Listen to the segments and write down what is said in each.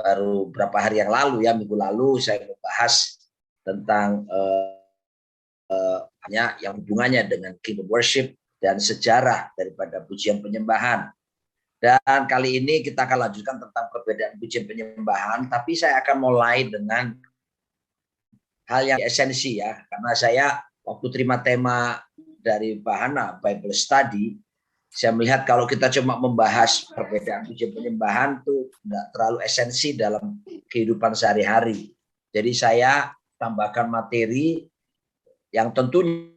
baru beberapa hari yang lalu ya, minggu lalu saya membahas tentang yang hubungannya dengan kingdom worship dan sejarah daripada pujian penyembahan. Dan kali ini kita akan lanjutkan tentang perbedaan pujian penyembahan, tapi saya akan mulai dengan hal yang esensi ya, karena saya waktu terima tema dari Bahana Bible Study, saya melihat kalau kita cuma membahas perbedaan pujian penyembahan itu tidak terlalu esensi dalam kehidupan sehari-hari. Jadi saya tambahkan materi yang tentunya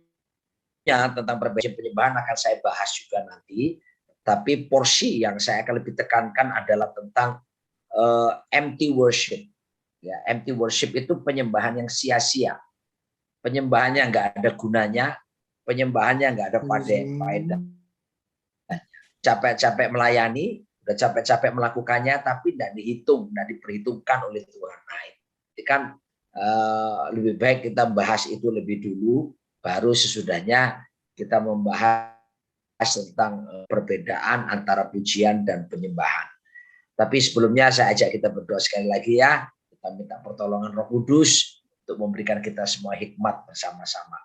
tentang perbedaan penyembahan akan saya bahas juga nanti. Tapi porsi yang saya akan lebih tekankan adalah tentang empty worship. Ya, empty worship itu penyembahan yang sia-sia. Penyembahannya nggak ada gunanya, penyembahannya nggak ada faedah. Capek-capek melayani, udah capek-capek melakukannya, tapi tidak dihitung, tidak diperhitungkan oleh Tuhan. Nah, itu kan lebih baik kita bahas itu lebih dulu, baru sesudahnya kita membahas tentang perbedaan antara pujian dan penyembahan. Tapi sebelumnya saya ajak kita berdoa sekali lagi ya. Kita minta pertolongan Roh Kudus untuk memberikan kita semua hikmat bersama-sama.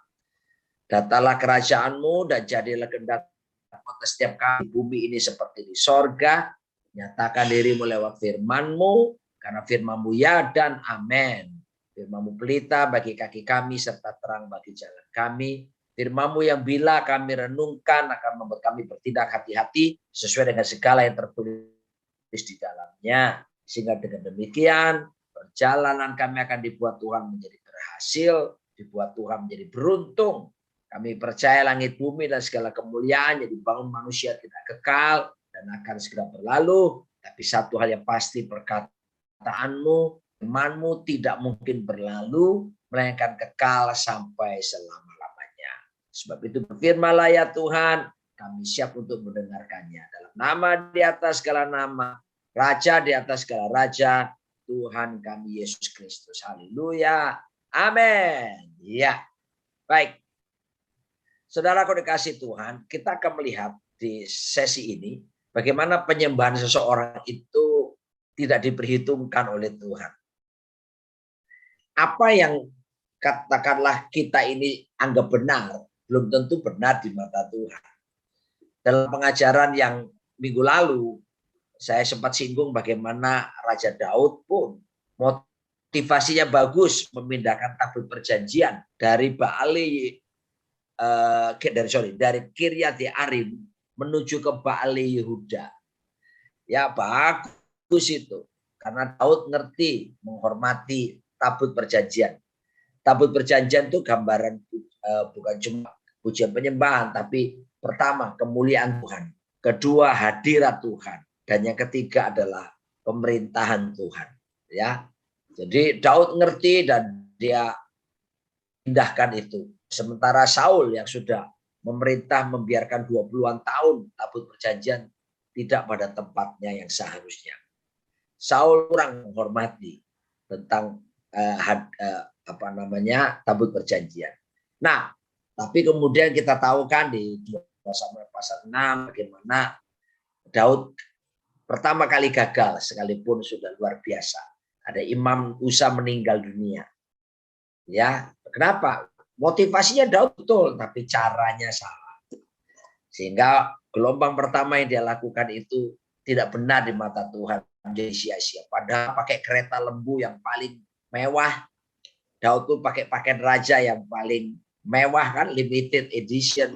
Datanglah kerajaan-Mu dan jadilah kehendak atas setiap kami di bumi ini seperti di sorga. Nyatakan diri-Mu lewat firman-Mu, karena firman-Mu ya dan amin. Firman-Mu pelita bagi kaki kami serta terang bagi jalan kami. Firman-Mu yang bila kami renungkan akan membuat kami bertindak hati-hati sesuai dengan segala yang tertulis di dalamnya. Sehingga dengan demikian perjalanan kami akan dibuat Tuhan menjadi berhasil, dibuat Tuhan menjadi beruntung. Kami percaya langit bumi dan segala kemuliaan yang dibangun manusia tidak kekal dan akan segera berlalu. Tapi satu hal yang pasti, perkataanmu, firman-Mu tidak mungkin berlalu, melainkan kekal sampai selama-lamanya. Sebab itu berfirmanlah ya Tuhan, kami siap untuk mendengarkannya. Dalam nama di atas segala nama, Raja di atas segala raja, Tuhan kami Yesus Kristus. Haleluya. Amin. Ya. Baik. Saudaraku dikasih Tuhan, kita akan melihat di sesi ini bagaimana penyembahan seseorang itu tidak diperhitungkan oleh Tuhan. Apa yang katakanlah kita ini anggap benar, belum tentu benar di mata Tuhan. Dalam pengajaran yang minggu lalu, saya sempat singgung bagaimana Raja Daud pun motivasinya bagus memindahkan tabut perjanjian dari dari Kiryat Yearim menuju ke Baali Yehuda. Ya bagus itu, karena Daud ngerti menghormati tabut perjanjian. Tabut perjanjian itu gambaran bukan cuma pujian penyembahan, tapi pertama kemuliaan Tuhan, kedua hadirat Tuhan, dan yang ketiga adalah pemerintahan Tuhan. Ya, jadi Daud ngerti dan dia pindahkan itu. Sementara Saul yang sudah memerintah membiarkan 20-an tahun tabut perjanjian tidak pada tempatnya yang seharusnya. Saul kurang menghormati tentang tabut perjanjian. Nah, tapi kemudian kita tahu kan di 2 Samuel pasal 6 bagaimana Daud pertama kali gagal sekalipun sudah luar biasa. Ada Imam Uza meninggal dunia. Ya, kenapa? Motivasinya Daud betul, tapi caranya salah. Sehingga gelombang pertama yang dia lakukan itu tidak benar di mata Tuhan, menjadi sia-sia. Padahal pakai kereta lembu yang paling mewah. Daud tuh pakai pakaian raja yang paling mewah kan, limited edition.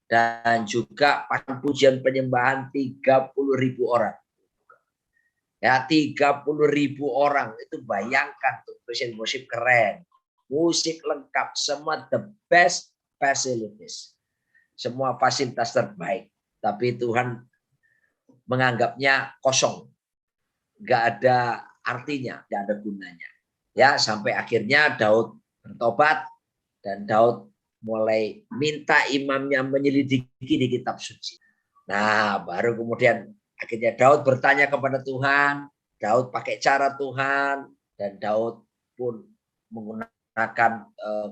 Dan juga pakai pujian penyembahan 30.000 orang. Ya, 30.000 orang. Itu bayangkan tuh, praise worship keren. Musik lengkap, semua the best facilities. Semua fasilitas terbaik. Tapi Tuhan menganggapnya kosong. Nggak ada artinya, nggak ada gunanya. Ya, sampai akhirnya Daud bertobat dan Daud mulai minta imamnya menyelidiki di kitab suci. Nah, baru kemudian akhirnya Daud bertanya kepada Tuhan, Daud pakai cara Tuhan, dan Daud pun menggunakan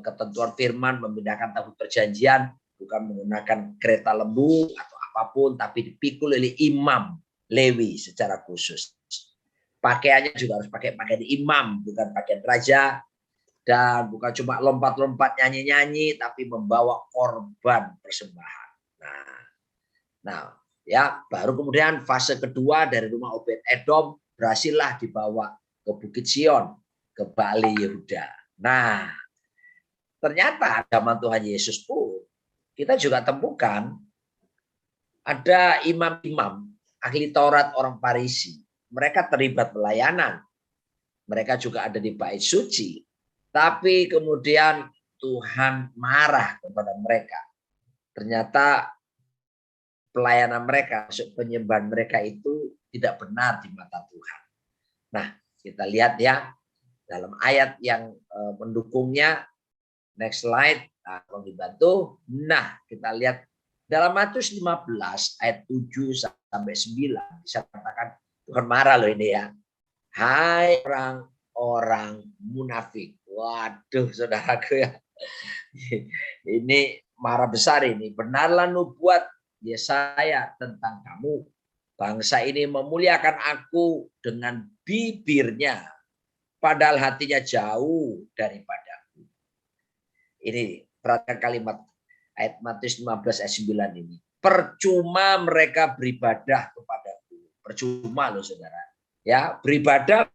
ketentuan firman, memindahkan tabut perjanjian, bukan menggunakan kereta lembu atau apapun, tapi dipikul oleh imam Lewi secara khusus. Pakaiannya juga harus pakai pakaian imam, bukan pakaian raja. Dan bukan cuma lompat-lompat nyanyi-nyanyi, tapi membawa korban persembahan. Nah, ya baru kemudian fase kedua dari rumah Obed Edom berhasillah dibawa ke Bukit Sion, ke Bali Yehuda. Nah, ternyata zaman Tuhan Yesus pun kita juga temukan ada imam-imam ahli Taurat orang Farisi. Mereka terlibat pelayanan. Mereka juga ada di bait suci. Tapi kemudian Tuhan marah kepada mereka. Ternyata pelayanan mereka, penyembahan mereka itu tidak benar di mata Tuhan. Nah, kita lihat ya dalam ayat yang mendukungnya. Next slide, nah, kalau dibantu. Nah, kita lihat dalam Matius 15 ayat 7 sampai 9 bisa katakan Tuhan marah loh ini ya. Hai orang-orang munafik. Waduh, saudaraku ya. Ini marah besar ini. Benarlah nubuat Yesaya tentang kamu. Bangsa ini memuliakan aku dengan bibirnya, padahal hatinya jauh daripada. Ini perhatikan kalimat ayat Matius 15 ayat 9 ini. Percuma mereka beribadah kepadaku. Percuma loh saudara. Ya, beribadah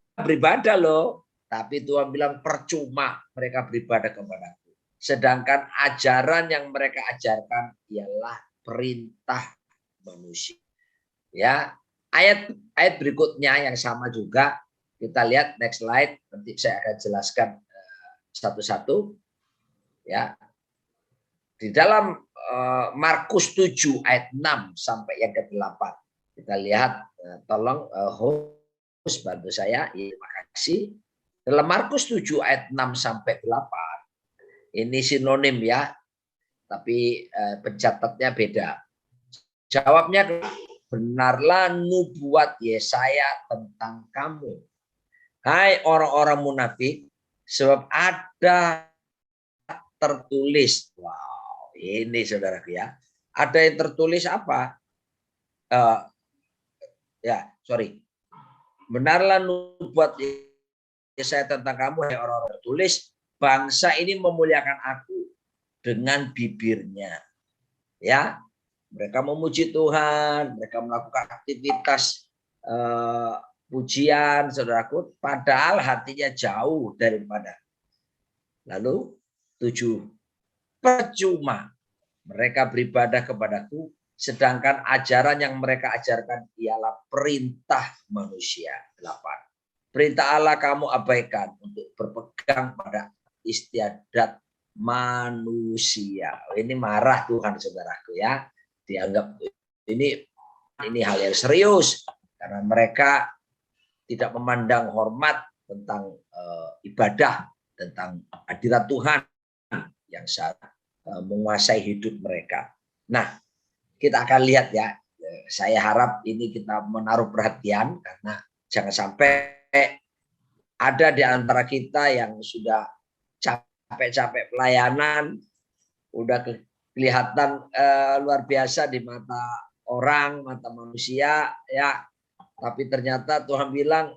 loh. Tapi Tuhan bilang percuma mereka beribadah kepadaku. Sedangkan ajaran yang mereka ajarkan ialah perintah manusia. Ya, ayat berikutnya yang sama juga. Kita lihat next slide. Nanti saya akan jelaskan satu-satu. Ya, di dalam Markus 7 ayat 6 sampai yang ke-8 kita lihat, tolong host bantu saya, terima kasih. Dalam Markus 7 ayat 6 sampai 8 ini sinonim ya, tapi pencatatnya beda. Jawabnya, benarlah nubuat Yesaya tentang kamu, hai orang-orang munafik, sebab ada tertulis. Wow, ini saudaraku ya. Ada yang tertulis apa? Benarlah nubuat Yesaya tentang kamu, hai orang-orang tertulis, bangsa ini memuliakan aku dengan bibirnya. Ya, mereka memuji Tuhan, mereka melakukan aktivitas pujian, saudaraku, padahal hatinya jauh daripada. Lalu 7, percuma mereka beribadah kepadaku, sedangkan ajaran yang mereka ajarkan ialah perintah manusia. 8, perintah Allah kamu abaikan untuk berpegang pada istiadat manusia. Ini marah Tuhan saudaraku ya. Dianggap ini hal yang serius karena mereka tidak memandang hormat tentang ibadah, tentang hadirat Tuhan yang sangat menguasai hidup mereka. Nah, kita akan lihat ya. Saya harap ini kita menaruh perhatian karena jangan sampai ada di antara kita yang sudah capek-capek pelayanan, udah kelihatan luar biasa di mata orang, mata manusia ya. Tapi ternyata Tuhan bilang,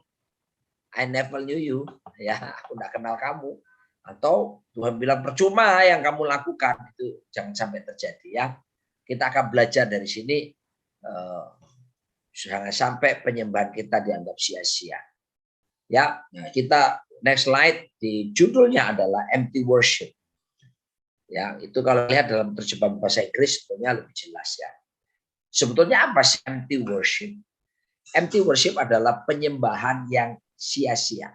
I never knew you, ya, aku tidak kenal kamu. Atau Tuhan bilang percuma yang kamu lakukan, itu jangan sampai terjadi ya. Kita akan belajar dari sini, jangan sampai penyembahan kita dianggap sia-sia. Ya, nah kita next slide, di judulnya adalah empty worship. Ya, itu kalau lihat dalam terjemahan bahasa Inggris sebetulnya lebih jelas ya. Sebetulnya apa sih empty worship? Empty worship adalah penyembahan yang sia-sia.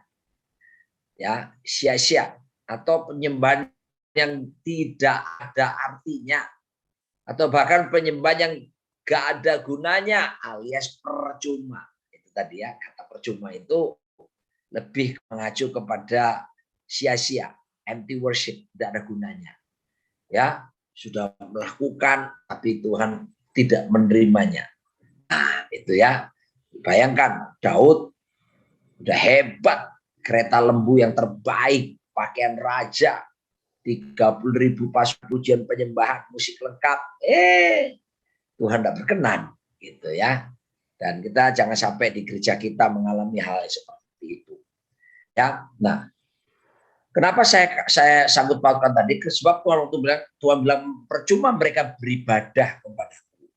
Ya, sia-sia atau penyembahan yang tidak ada artinya, atau bahkan penyembahan yang gak ada gunanya alias percuma. Itu tadi ya, kata percuma itu lebih mengacu kepada sia-sia, empty worship, tidak ada gunanya. Ya, sudah melakukan tapi Tuhan tidak menerimanya. Nah, itu ya. Bayangkan Daud udah hebat, kereta lembu yang terbaik, pakaian raja, 30.000 pas pujian penyembahan, musik lengkap. Tuhan tidak berkenan, gitu ya. Dan kita jangan sampai di gereja kita mengalami hal seperti itu. Ya, nah, kenapa saya sanggup pautkan tadi? Sebab Tuhan bilang percuma mereka beribadah kepadaku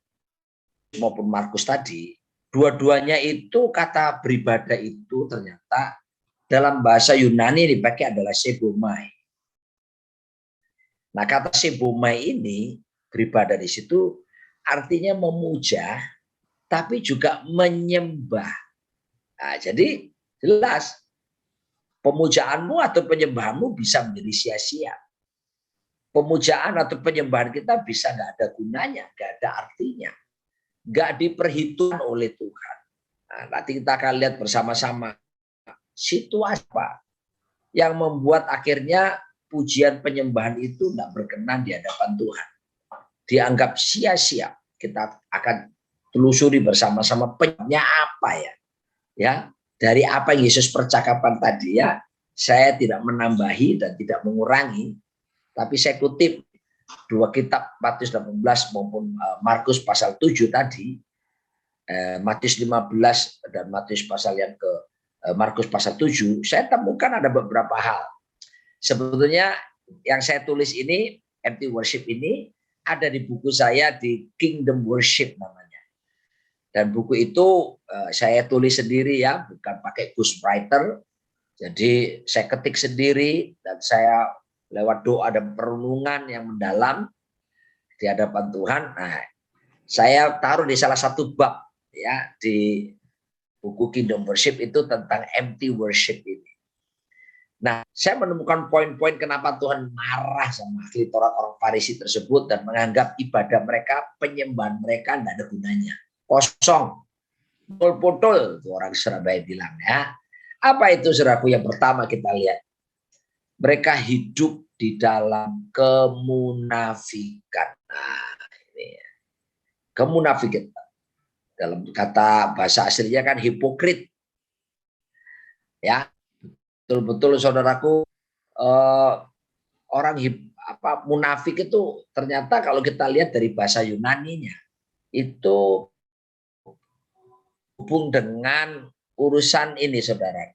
maupun Markus tadi. Dua-duanya itu kata beribadah itu ternyata dalam bahasa Yunani dipakai adalah sebomai. Nah, kata sebomai ini beribadah di situ artinya memuja, tapi juga menyembah. Nah, jadi jelas pemujaanmu atau penyembahanmu bisa menjadi sia-sia. Pemujaan atau penyembahan kita bisa nggak ada gunanya, nggak ada artinya, nggak diperhitungkan oleh Tuhan. Nah, nanti kita akan lihat bersama-sama situasi apa yang membuat akhirnya pujian penyembahan itu nggak berkenan di hadapan Tuhan, dianggap sia-sia. Kita akan telusuri bersama-sama penyebabnya apa ya. Ya, dari apa yang Yesus percakapan tadi ya, saya tidak menambahi dan tidak mengurangi, tapi saya kutip dua kitab Matius 18 maupun Markus pasal 7 tadi, Matius 15 dan Matius pasal yang ke Markus pasal 7, saya temukan ada beberapa hal. Sebetulnya yang saya tulis ini, empty worship ini, ada di buku saya di Kingdom Worship namanya. Dan buku itu saya tulis sendiri ya, bukan pakai ghostwriter. Jadi saya ketik sendiri dan saya lewat doa dan perenungan yang mendalam di hadapan Tuhan. Nah, saya taruh di salah satu bab ya di buku Kingdom Worship itu tentang empty worship ini. Nah, saya menemukan poin-poin kenapa Tuhan marah sama ahli Taurat orang Farisi tersebut dan menganggap ibadah mereka, penyembahan mereka tidak ada gunanya. Kosong. Betul-betul orang Surabaya bilang ya. Apa itu saudaraku? Yang pertama kita lihat. Mereka hidup di dalam kemunafikan. Nah, ini ya. Kemunafikan. Dalam kata bahasa aslinya kan hipokrit. Ya, betul-betul saudaraku, orang munafik itu ternyata kalau kita lihat dari bahasa Yunaninya itu hubung dengan urusan ini saudara,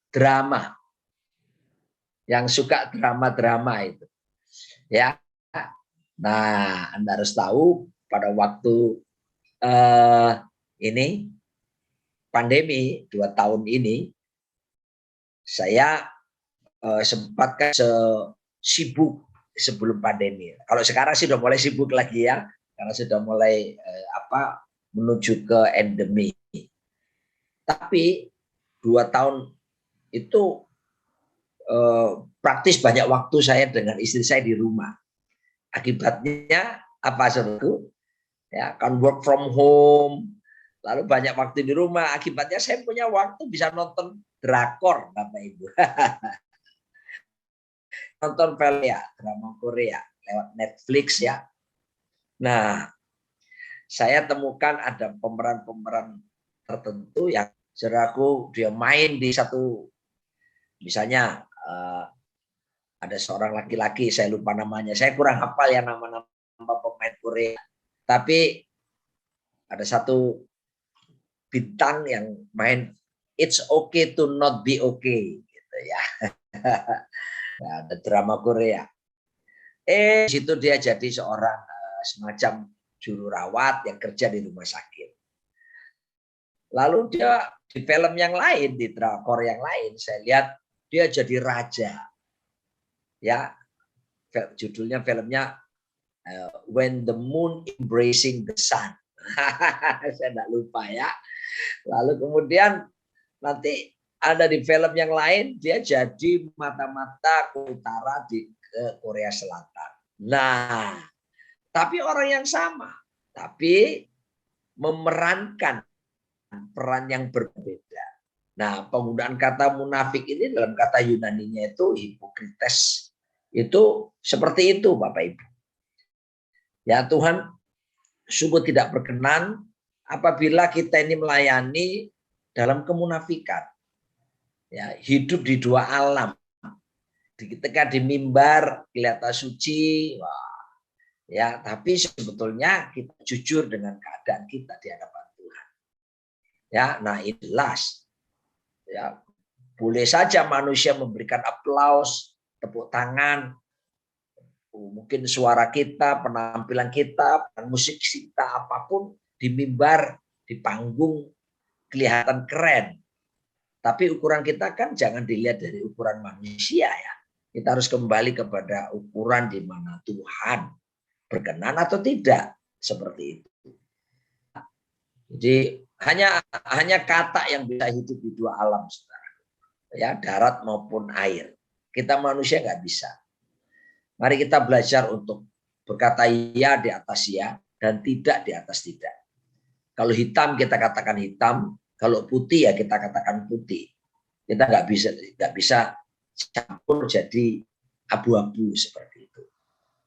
drama, yang suka drama-drama itu ya. Nah, Anda harus tahu pada waktu ini pandemi 2 tahun ini saya sempat sibuk sebelum pandemi. Kalau sekarang sih udah mulai sibuk lagi ya, karena sudah mulai menuju ke endemi. Tapi 2 tahun itu praktis banyak waktu saya dengan istri saya di rumah. Akibatnya apa saudaraku? Ya, kan work from home, lalu banyak waktu di rumah. Akibatnya saya punya waktu bisa nonton drakor, Bapak Ibu. Nonton film ya, drama Korea lewat Netflix ya. Nah, saya temukan ada pemeran-pemeran tertentu yang saudaraku dia main di satu, misalnya ada seorang laki-laki, saya lupa namanya, saya kurang hafal ya nama-nama pemain Korea, tapi ada satu bintang yang main It's Okay to Not Be Okay gitu ya. Nah, ada drama Korea. Di situ dia jadi seorang semacam juru rawat yang kerja di rumah sakit. Lalu dia di film yang lain, di drakor yang lain, saya lihat dia jadi raja. Ya, judulnya filmnya When the Moon Embracing the Sun. Saya tidak lupa ya. Lalu kemudian nanti ada di film yang lain dia jadi mata-mata ke utara di Korea Selatan. Nah, tapi orang yang sama, tapi memerankan peran yang berbeda. Nah, penggunaan kata munafik ini dalam kata Yunaninya itu hipokrites. Itu seperti itu Bapak Ibu. Ya, Tuhan sungguh tidak berkenan apabila kita ini melayani dalam kemunafikan. Ya, hidup di dua alam. Ketika di mimbar kelihatan suci, wah, ya, tapi sebetulnya kita jujur dengan keadaan kita di hadapan Tuhan. Ya, nah ini jelas. Ya, boleh saja manusia memberikan aplaus, tepuk tangan, mungkin suara kita, penampilan kita, musik kita, apapun di mimbar, di panggung kelihatan keren. Tapi ukuran kita kan jangan dilihat dari ukuran manusia ya. Kita harus kembali kepada ukuran di mana Tuhan berkenan atau tidak, seperti itu. Jadi hanya kata yang bisa hidup di dua alam, saudara. Ya, darat maupun air. Kita manusia nggak bisa. Mari kita belajar untuk berkata ya di atas ya dan tidak di atas tidak. Kalau hitam kita katakan hitam, kalau putih ya kita katakan putih. Kita nggak bisa campur jadi abu-abu seperti itu.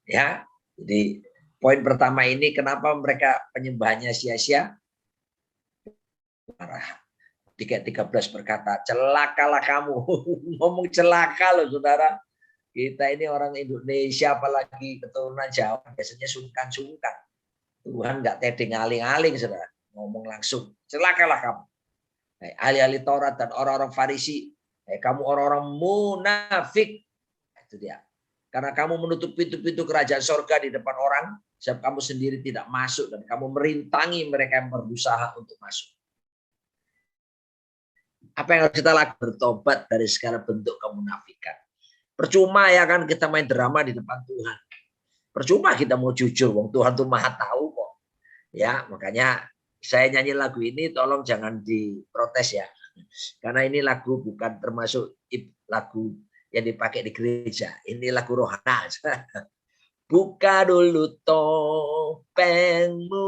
Ya, jadi poin pertama ini kenapa mereka penyembahannya sia-sia? Marah. 13 berkata, celakalah kamu. Ngomong celaka loh saudara. Kita ini orang Indonesia apalagi keturunan Jawa biasanya sungkan-sungkan. Tuhan nggak tedeng aling-aling saudara. Ngomong langsung, celakalah kamu. Ahli-ahli Taurat dan orang-orang Farisi, kamu orang-orang munafik. Itu dia. Karena kamu menutup pintu-pintu kerajaan sorga di depan orang, sebab kamu sendiri tidak masuk dan kamu merintangi mereka yang berusaha untuk masuk. Apa yang harus kita lakukan? Bertobat dari segala bentuk kemunafikan. Percuma ya kan kita main drama di depan Tuhan. Percuma kita mau jujur, wong Tuhan tuh maha tahu kok. Ya, makanya saya nyanyi lagu ini tolong jangan diprotes ya. Karena ini lagu bukan termasuk lagu yang dipakai di gereja. Ini lagu rohana. Buka dulu topengmu.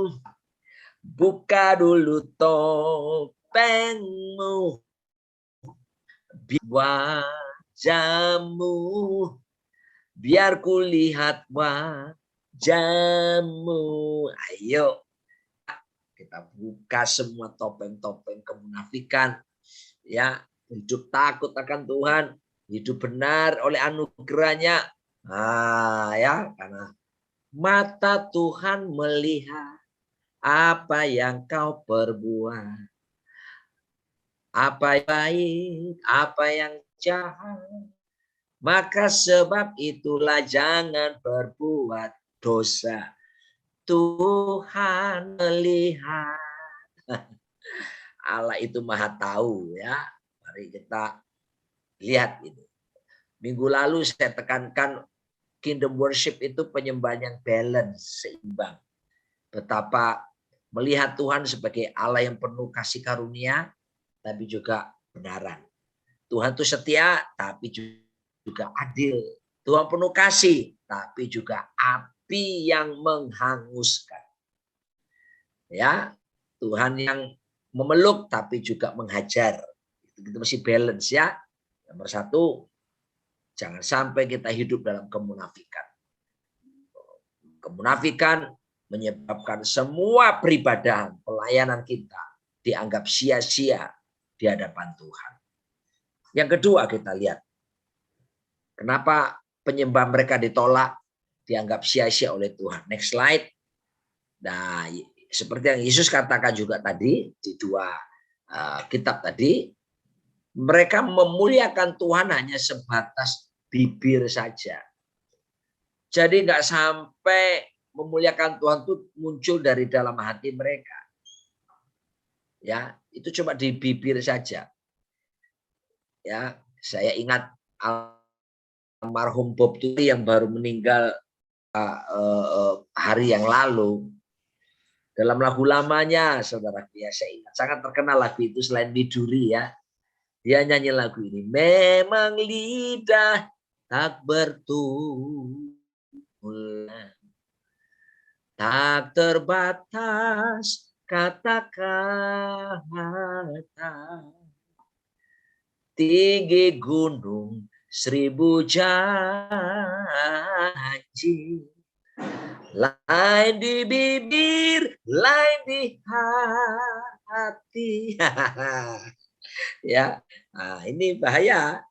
Buka dulu topengmu. Wajahmu. Biar kulihat wajahmu. Ayo. Kita buka semua topeng-topeng kemunafikan. Ya, hidup takut akan Tuhan, hidup benar oleh anugerahnya. Nah, ya, karena mata Tuhan melihat apa yang kau perbuat. Apa yang baik, apa yang jahat. Maka sebab itulah jangan berbuat dosa. Tuhan melihat. Allah itu maha tahu ya. Mari kita lihat ini. Minggu lalu saya tekankan kingdom worship itu penyembahan yang balance, seimbang. Betapa melihat Tuhan sebagai Allah yang penuh kasih karunia, tapi juga kebenaran. Tuhan itu setia, tapi juga adil. Tuhan penuh kasih, tapi juga api yang menghanguskan. Ya, Tuhan yang memeluk, tapi juga menghajar. Itu mesti balance ya. Nomor satu, jangan sampai kita hidup dalam kemunafikan. Kemunafikan menyebabkan semua peribadahan, pelayanan kita dianggap sia-sia di hadapan Tuhan. Yang kedua kita lihat, kenapa penyembah mereka ditolak, dianggap sia-sia oleh Tuhan. Next slide. Nah, seperti yang Yesus katakan juga tadi di dua kitab tadi, mereka memuliakan Tuhan hanya sebatas bibir saja. Jadi nggak sampai memuliakan Tuhan itu muncul dari dalam hati mereka. Ya, itu cuma di bibir saja. Ya, saya ingat almarhum Bob Turi yang baru meninggal hari yang lalu. Dalam lagu lamanya, saudara, ya saya ingat sangat terkenal lagu itu selain Miduri ya. Dia nyanyi lagu ini. Memang lidah tak bertulang, tak terbatas kata-kata. Tinggi gunung 1000 janji. Lain di bibir, lain di hati. Ya, nah, ini bahaya.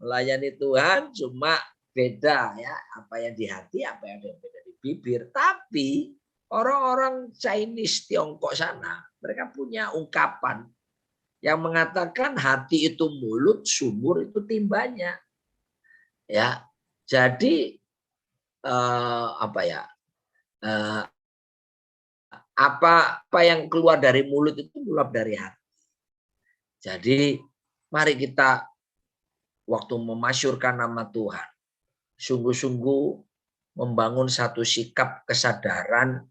Melayani Tuhan cuma beda ya, apa yang di hati, apa yang beda di bibir. Tapi orang-orang Chinese Tiongkok sana, mereka punya ungkapan yang mengatakan hati itu mulut, sumur itu timbanya. Ya, jadi apa ya? Apa yang keluar dari mulut itu keluar dari hati. Jadi mari kita waktu memasyurkan nama Tuhan, sungguh-sungguh membangun satu sikap kesadaran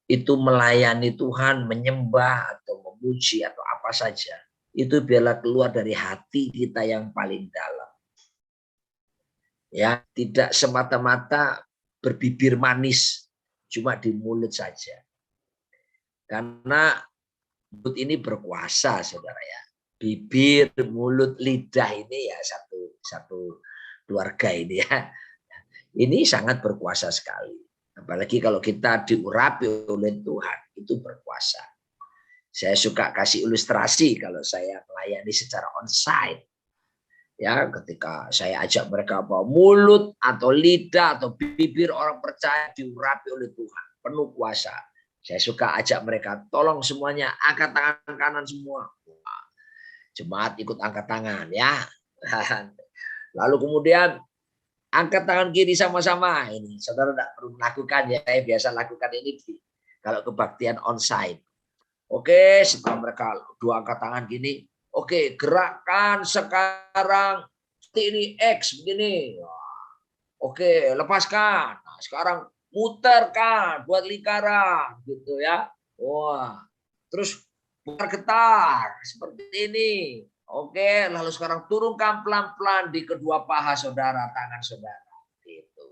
itu melayani Tuhan, menyembah atau memuji atau apa saja. Itu biarlah keluar dari hati kita yang paling dalam. Ya, tidak semata-mata berbibir manis cuma di mulut saja. Karena mulut ini berkuasa, saudara ya. Bibir, mulut, lidah ini ya satu keluarga ini ya. Ini sangat berkuasa sekali. Apalagi kalau kita diurapi oleh Tuhan, itu berkuasa. Saya suka kasih ilustrasi kalau saya melayani secara onsite. Ya, ketika saya ajak mereka bahwa mulut atau lidah atau bibir orang percaya diurapi oleh Tuhan, penuh kuasa. Saya suka ajak mereka, tolong semuanya angkat tangan kanan semua. Jemaat ikut angkat tangan ya. Lalu kemudian angkat tangan kiri sama-sama. Ini saudara tidak perlu melakukan ya. Saya biasa lakukan ini kalau kebaktian onsite. Oke, setelah mereka dua angkat tangan gini, oke, gerakan sekarang seperti ini X begini. Oke, lepaskan. Nah, sekarang muterkan buat lingkaran gitu ya. Wah. Terus putar getar seperti ini. Oke, lalu sekarang turunkan pelan-pelan di kedua paha saudara, tangan saudara. Gitu.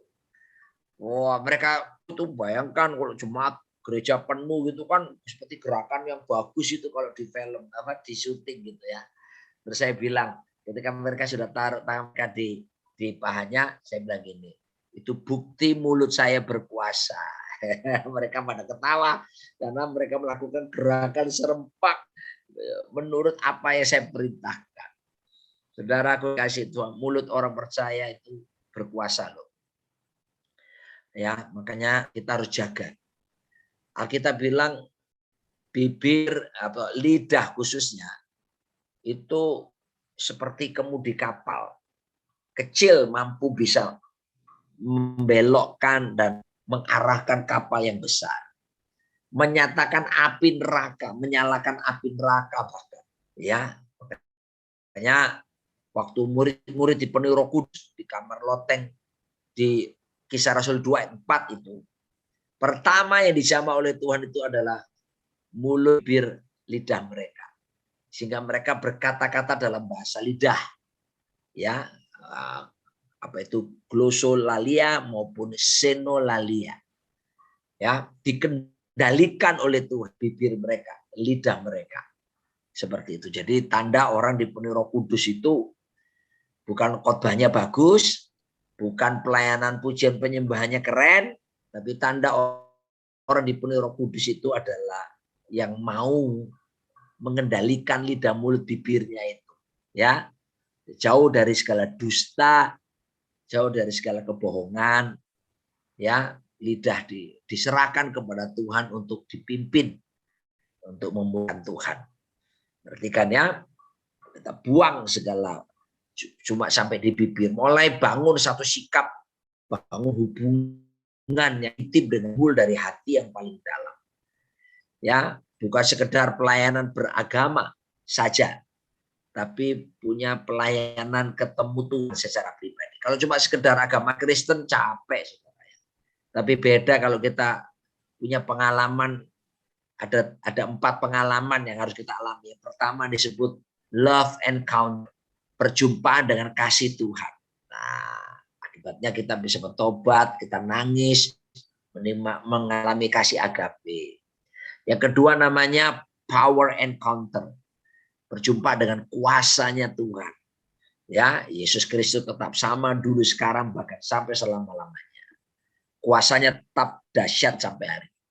Wah, mereka itu bayangkan kalau jemaat gereja penuh gitu kan seperti gerakan yang bagus itu kalau di film apa di syuting gitu ya. Terus saya bilang ketika mereka sudah taruh tangan mereka di pahanya, saya bilang gini, itu bukti mulut saya berkuasa. Mereka pada ketawa karena mereka melakukan gerakan serempak menurut apa yang saya perintahkan. Saudara aku kasih Tuhan, mulut orang percaya itu berkuasa loh. Ya, makanya kita harus jaga. Alkitab bilang bibir atau lidah khususnya itu seperti kemudi kapal. Kecil mampu bisa membelokkan dan mengarahkan kapal yang besar. Menyatakan api neraka, menyalakan api neraka bahkan. Ya, makanya waktu murid-murid dipenuhi Roh Kudus di kamar loteng di Kisah Rasul 2 ayat 4 itu. Pertama yang dijamah oleh Tuhan itu adalah mulut, bibir, lidah mereka. Sehingga mereka berkata-kata dalam bahasa lidah. Ya, apa itu glosolalia maupun senolalia. Ya, dikendalikan oleh Tuhan bibir mereka, lidah mereka. Seperti itu. Jadi tanda orang dipenuhi Roh Kudus itu bukan khotbahnya bagus, bukan pelayanan pujian penyembahannya keren, tapi tanda orang dipenuhi Roh Kudus itu adalah yang mau mengendalikan lidah mulut bibirnya itu. Ya, jauh dari segala dusta, jauh dari segala kebohongan, ya, lidah diserahkan kepada Tuhan untuk dipimpin, untuk memuliakan Tuhan. Perhatikan ya, kita buang segala cuma sampai di bibir, mulai bangun satu sikap, bangun hubungan yang intim dengan mul dari hati yang paling dalam. Ya, bukan sekedar pelayanan beragama saja, tapi punya pelayanan ketemu Tuhan secara pribadi. Kalau cuma sekedar agama Kristen capek, saudara. Tapi beda kalau kita punya pengalaman, ada 4 pengalaman yang harus kita alami. Yang pertama disebut love encounter, perjumpaan dengan kasih Tuhan. Nah, akibatnya kita bisa bertobat, kita nangis, mengalami kasih agape. Yang kedua namanya power encounter, berjumpa dengan kuasanya Tuhan. Ya, Yesus Kristus tetap sama dulu, sekarang, bahkan sampai selama-lamanya. Kuasanya tetap dahsyat sampai hari ini.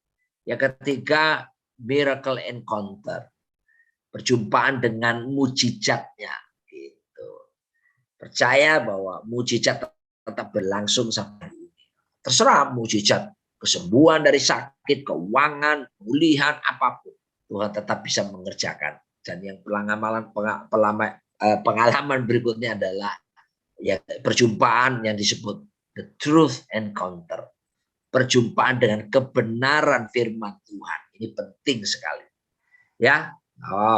Yang ketiga, miracle encounter, perjumpaan dengan mujizatnya. Gitu. Percaya bahwa mujizat tetap berlangsung sampai hari ini. Terserah mujizat, kesembuhan dari sakit, keuangan, pemulihan, apapun. Tuhan tetap bisa mengerjakan Dan yang pengalaman berikutnya adalah ya perjumpaan yang disebut the truth encounter. Perjumpaan dengan kebenaran firman Tuhan. Ini penting sekali. Ya.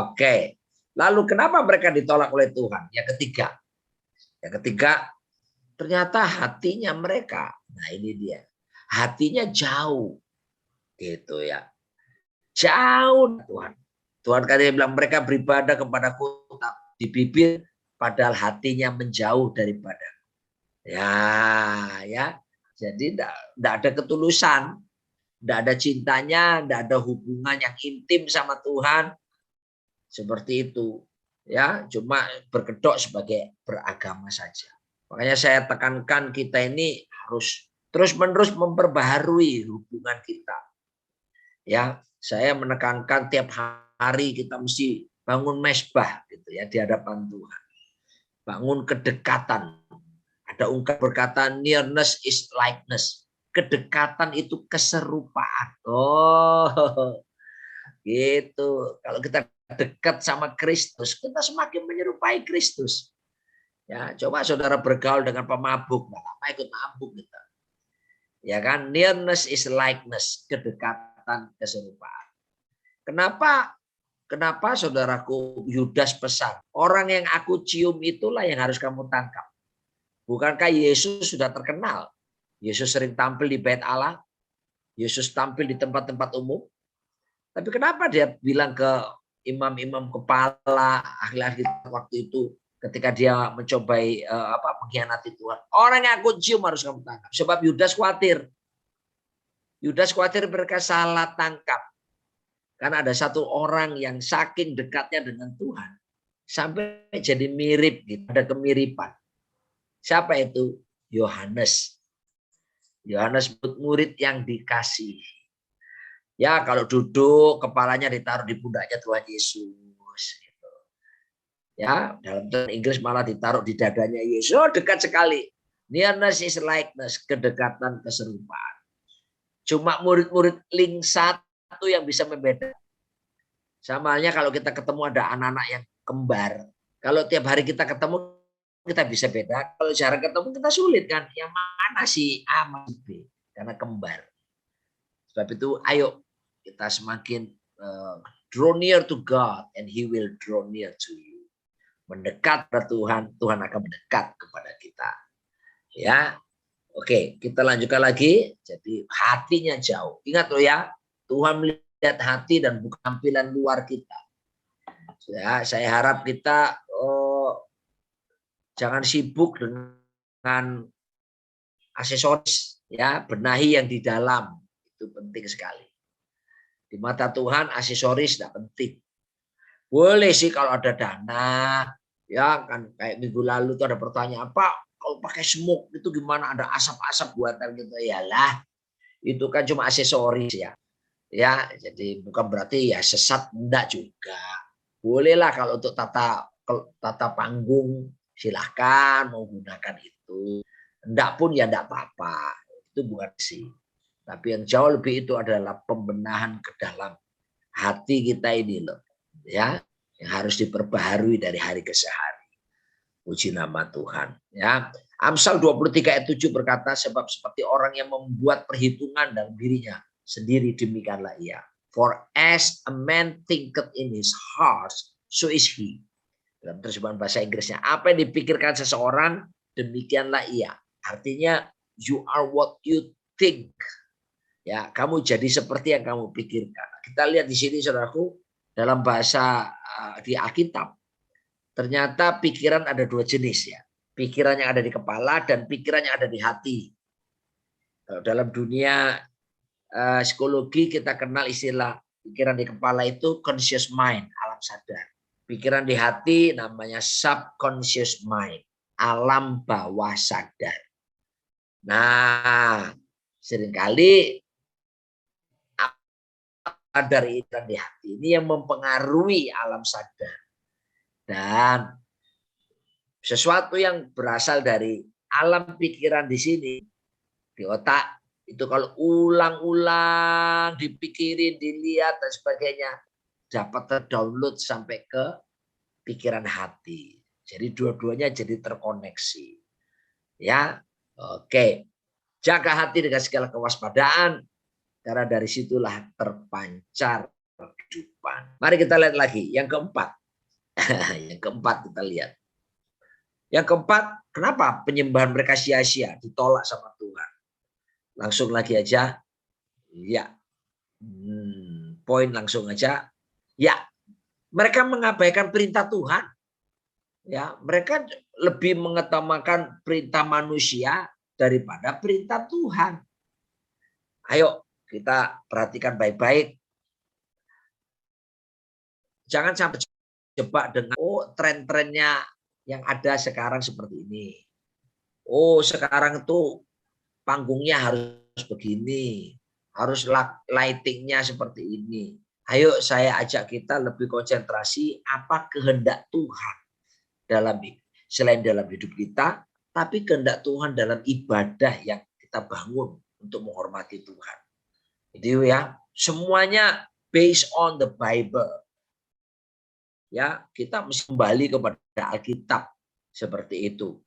Oke. Lalu kenapa mereka ditolak oleh Tuhan? Yang ketiga, ternyata hatinya mereka. Nah, ini dia. Hatinya jauh. Gitu ya. Jauh Tuhan. Tuhan katanya bilang mereka beribadah kepadaku di bibir padahal hatinya menjauh daripada. Ya. Jadi tidak ada ketulusan, tidak ada cintanya, tidak ada hubungan yang intim sama Tuhan. Seperti itu. Ya, cuma berkedok sebagai beragama saja. Makanya saya tekankan kita ini harus terus-menerus memperbaharui hubungan kita. Ya, saya menekankan tiap hari kita mesti bangun mesbah gitu ya di hadapan Tuhan. Bangun kedekatan. Ada ungkapan berkata nearness is likeness. Kedekatan itu keserupaan. Oh, gitu. Kalau kita dekat sama Kristus, kita semakin menyerupai Kristus. Ya, coba saudara bergaul dengan pemabuk, nggak lama ikut mabuk kita. Ya kan, nearness is likeness, kedekatan keserupaan. Kenapa saudaraku Yudas pesan, orang yang aku cium itulah yang harus kamu tangkap. Bukankah Yesus sudah terkenal? Yesus sering tampil di bait Allah. Yesus tampil di tempat-tempat umum. Tapi kenapa dia bilang ke imam-imam kepala, ahli-ahli waktu itu ketika dia mencobai mengkhianati Tuhan. Orang yang aku cium harus kamu tangkap. Sebab Yudas khawatir. Yudas khawatir mereka salah tangkap. Karena ada satu orang yang saking dekatnya dengan Tuhan. Sampai jadi mirip, gitu. Ada kemiripan. Siapa itu? Yohanes. Yohanes murid yang dikasih. Ya, kalau duduk kepalanya ditaruh di pundaknya Tuhan Yesus. Gitu. Ya, dalam bahasa Inggris malah ditaruh di dadanya Yesus. Oh, dekat sekali. Nearness is likeness, kedekatan keserupaan. Cuma murid-murid link satu yang bisa membedakan. Sama halnya kalau kita ketemu ada anak-anak yang kembar. Kalau tiap hari kita ketemu, kita bisa beda. Kalau jarang ketemu, kita sulit kan. Yang mana si A sama B? Karena kembar. Sebab itu, ayo kita semakin draw near to God and He will draw near to you. Mendekat kepada Tuhan, Tuhan akan mendekat kepada kita. Ya, oke, kita lanjutkan lagi. Jadi hatinya jauh. Ingat loh ya, Tuhan melihat hati dan bukan tampilan luar kita. Ya, saya harap kita jangan sibuk dengan aksesoris, ya, benahi yang di dalam itu penting sekali. Di mata Tuhan aksesoris tidak penting. Boleh sih kalau ada dana, ya kan kayak minggu lalu tuh ada pertanyaan, Pak, kalau pakai smoke itu gimana? Ada asap-asap buatan gitu, yalah. Itu kan cuma aksesoris ya. Ya, jadi bukan berarti ya sesat, enggak juga. Bolehlah kalau untuk tata panggung silahkan menggunakan itu. Enggak pun ya enggak apa-apa. Itu bukan sih. Tapi yang jauh lebih itu adalah pembenahan ke dalam hati kita ini loh. Ya, yang harus diperbaharui dari hari ke hari. Puji nama Tuhan. Ya, Amsal 23 ayat 7 berkata, sebab seperti orang yang membuat perhitungan dalam dirinya sendiri, demikianlah ia. For as a man thinketh in his heart, so is he. Dalam terjemahan bahasa Inggrisnya, apa yang dipikirkan seseorang, demikianlah ia. Artinya, you are what you think. Ya, kamu jadi seperti yang kamu pikirkan. Kita lihat di sini, saudaraku, dalam bahasa di Alkitab, ternyata pikiran ada dua jenis ya. Pikiran yang ada di kepala dan pikiran yang ada di hati. Kalau dalam dunia psikologi kita kenal istilah pikiran di kepala itu conscious mind, alam sadar. Pikiran di hati namanya subconscious mind, alam bawah sadar. Nah, seringkali dari pikiran di hati ini yang mempengaruhi alam sadar. Dan sesuatu yang berasal dari alam pikiran di sini, di otak, itu kalau ulang-ulang dipikirin, dilihat dan sebagainya, dapat terdownload sampai ke pikiran hati. Jadi dua-duanya jadi terkoneksi. Ya, oke. Jaga hati dengan segala kewaspadaan, karena dari situlah terpancar kehidupan. Mari kita lihat lagi yang keempat. Yang keempat kita lihat. Yang keempat, kenapa penyembahan mereka sia-sia, ditolak sama Tuhan? Langsung lagi aja. Ya. Poin langsung aja. Ya. Mereka mengabaikan perintah Tuhan. Ya, mereka lebih mengutamakan perintah manusia daripada perintah Tuhan. Ayo kita perhatikan baik-baik. Jangan sampai jebak dengan tren-trennya yang ada sekarang seperti ini. Sekarang itu panggungnya harus begini, harus lightingnya seperti ini. Ayo saya ajak kita lebih konsentrasi apa kehendak Tuhan selain dalam hidup kita, tapi kehendak Tuhan dalam ibadah yang kita bangun untuk menghormati Tuhan. Itu ya, semuanya based on the Bible. Ya, kita mesti kembali kepada Alkitab seperti itu.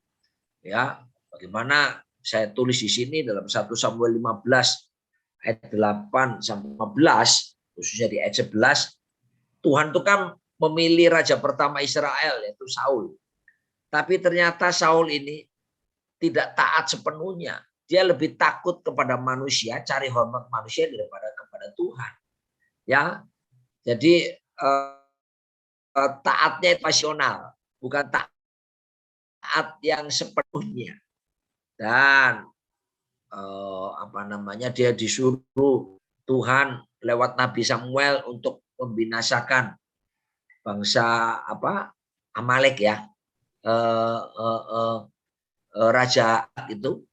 Ya, bagaimana saya tulis di sini dalam 1 Samuel 15 ayat 8 sampai 15, khususnya di ayat 11, Tuhan itu kan memilih raja pertama Israel yaitu Saul. Tapi ternyata Saul ini tidak taat sepenuhnya. Dia lebih takut kepada manusia, cari hormat manusia daripada kepada Tuhan. Ya, jadi taatnya pasional, bukan taat yang sepenuhnya. Dan dia disuruh Tuhan lewat Nabi Samuel untuk membinasakan bangsa Amalek ya, raja itu.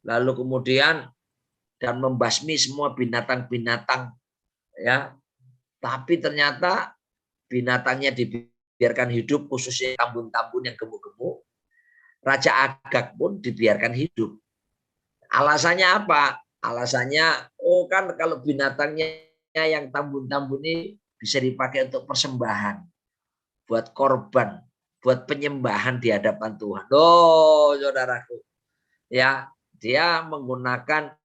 Lalu kemudian dan membasmi semua binatang-binatang ya. Tapi ternyata binatangnya dibiarkan hidup, khususnya tambun-tambun yang gemuk-gemuk. Raja Agag pun dibiarkan hidup. Alasannya apa? Alasannya, kan kalau binatangnya yang tambun-tambun ini bisa dipakai untuk persembahan, buat korban, buat penyembahan di hadapan Tuhan. Saudaraku, ya dia menggunakan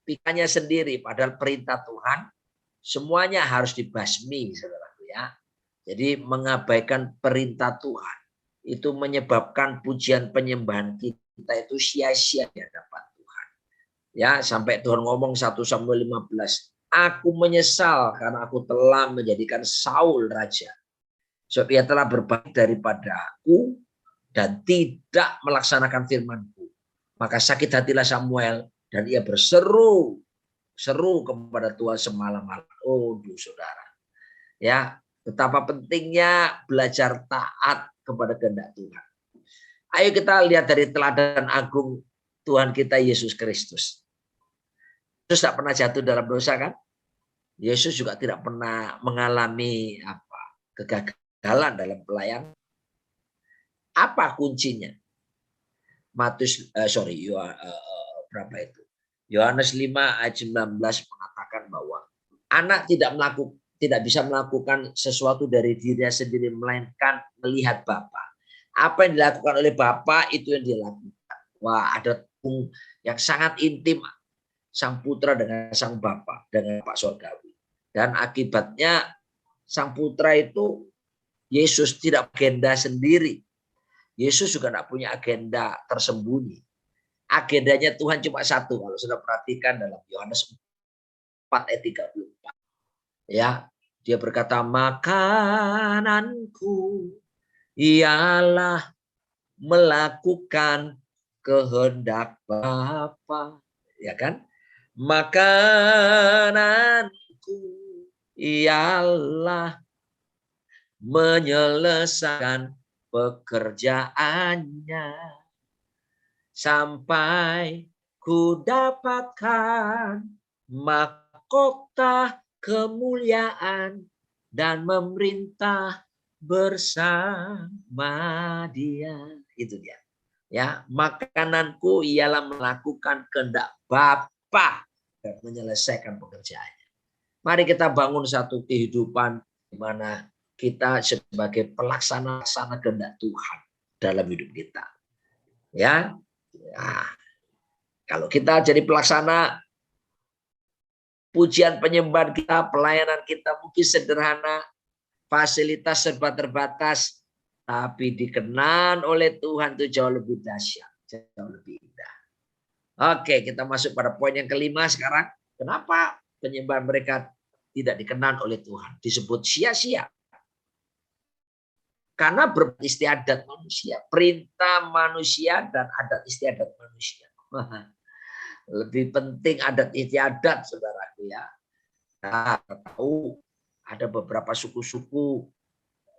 pikirannya sendiri, padahal perintah Tuhan semuanya harus dibasmi, saudaraku ya. Jadi mengabaikan perintah Tuhan itu menyebabkan pujian penyembahan kita itu sia-sia di hadapan Tuhan. Ya, sampai Tuhan ngomong 1 Samuel 15, aku menyesal karena aku telah menjadikan Saul raja. Sebab ia telah berbalik daripada aku dan tidak melaksanakan firman-Ku. Maka sakit hatilah Samuel dan ia berseru kepada Tuhan semalam-malam. Saudara. Ya, betapa pentingnya belajar taat kepada kehendak Tuhan. Ayo kita lihat dari teladan agung Tuhan kita Yesus Kristus. Yesus tidak pernah jatuh dalam dosa kan? Yesus juga tidak pernah mengalami kegagalan dalam pelayanan. Apa kuncinya? Yohanes 5 ayat 19 mengatakan bahwa anak tidak bisa melakukan sesuatu dari dirinya sendiri, melainkan melihat Bapa. Apa yang dilakukan oleh Bapa itu yang dia lakukan. Wah, ada yang sangat intim Sang Putra dengan Sang Bapa, dengan Pak Surgawi. Dan akibatnya Sang Putra itu Yesus tidak agenda sendiri. Yesus juga tidak punya agenda tersembunyi. Agendanya Tuhan cuma satu, kalau sudah perhatikan dalam Yohanes 4 ayat 34. Ya, dia berkata, makananku ialah melakukan kehendak Bapa. Ya kan? Makananku ialah menyelesaikan pekerjaannya sampai ku dapatkan mahkota kemuliaan dan memerintah bersama Dia. Itu dia. Ya, makananku ialah melakukan kehendak Bapa dan menyelesaikan pekerjaannya. Mari kita bangun satu kehidupan di mana kita sebagai pelaksana kehendak Tuhan dalam hidup kita. Ya, nah, kalau kita jadi pelaksana, pujian penyembahan kita, pelayanan kita mungkin sederhana, fasilitas serba terbatas, tapi dikenan oleh Tuhan itu jauh lebih dahsyat, jauh lebih indah. Oke, kita masuk pada poin yang kelima sekarang. Kenapa penyembahan mereka tidak dikenan oleh Tuhan? Disebut sia-sia. Karena beristiadat manusia, perintah manusia dan adat istiadat manusia. Lebih penting adat istiadat, saudaraku ya. Nah, tahu ada beberapa suku-suku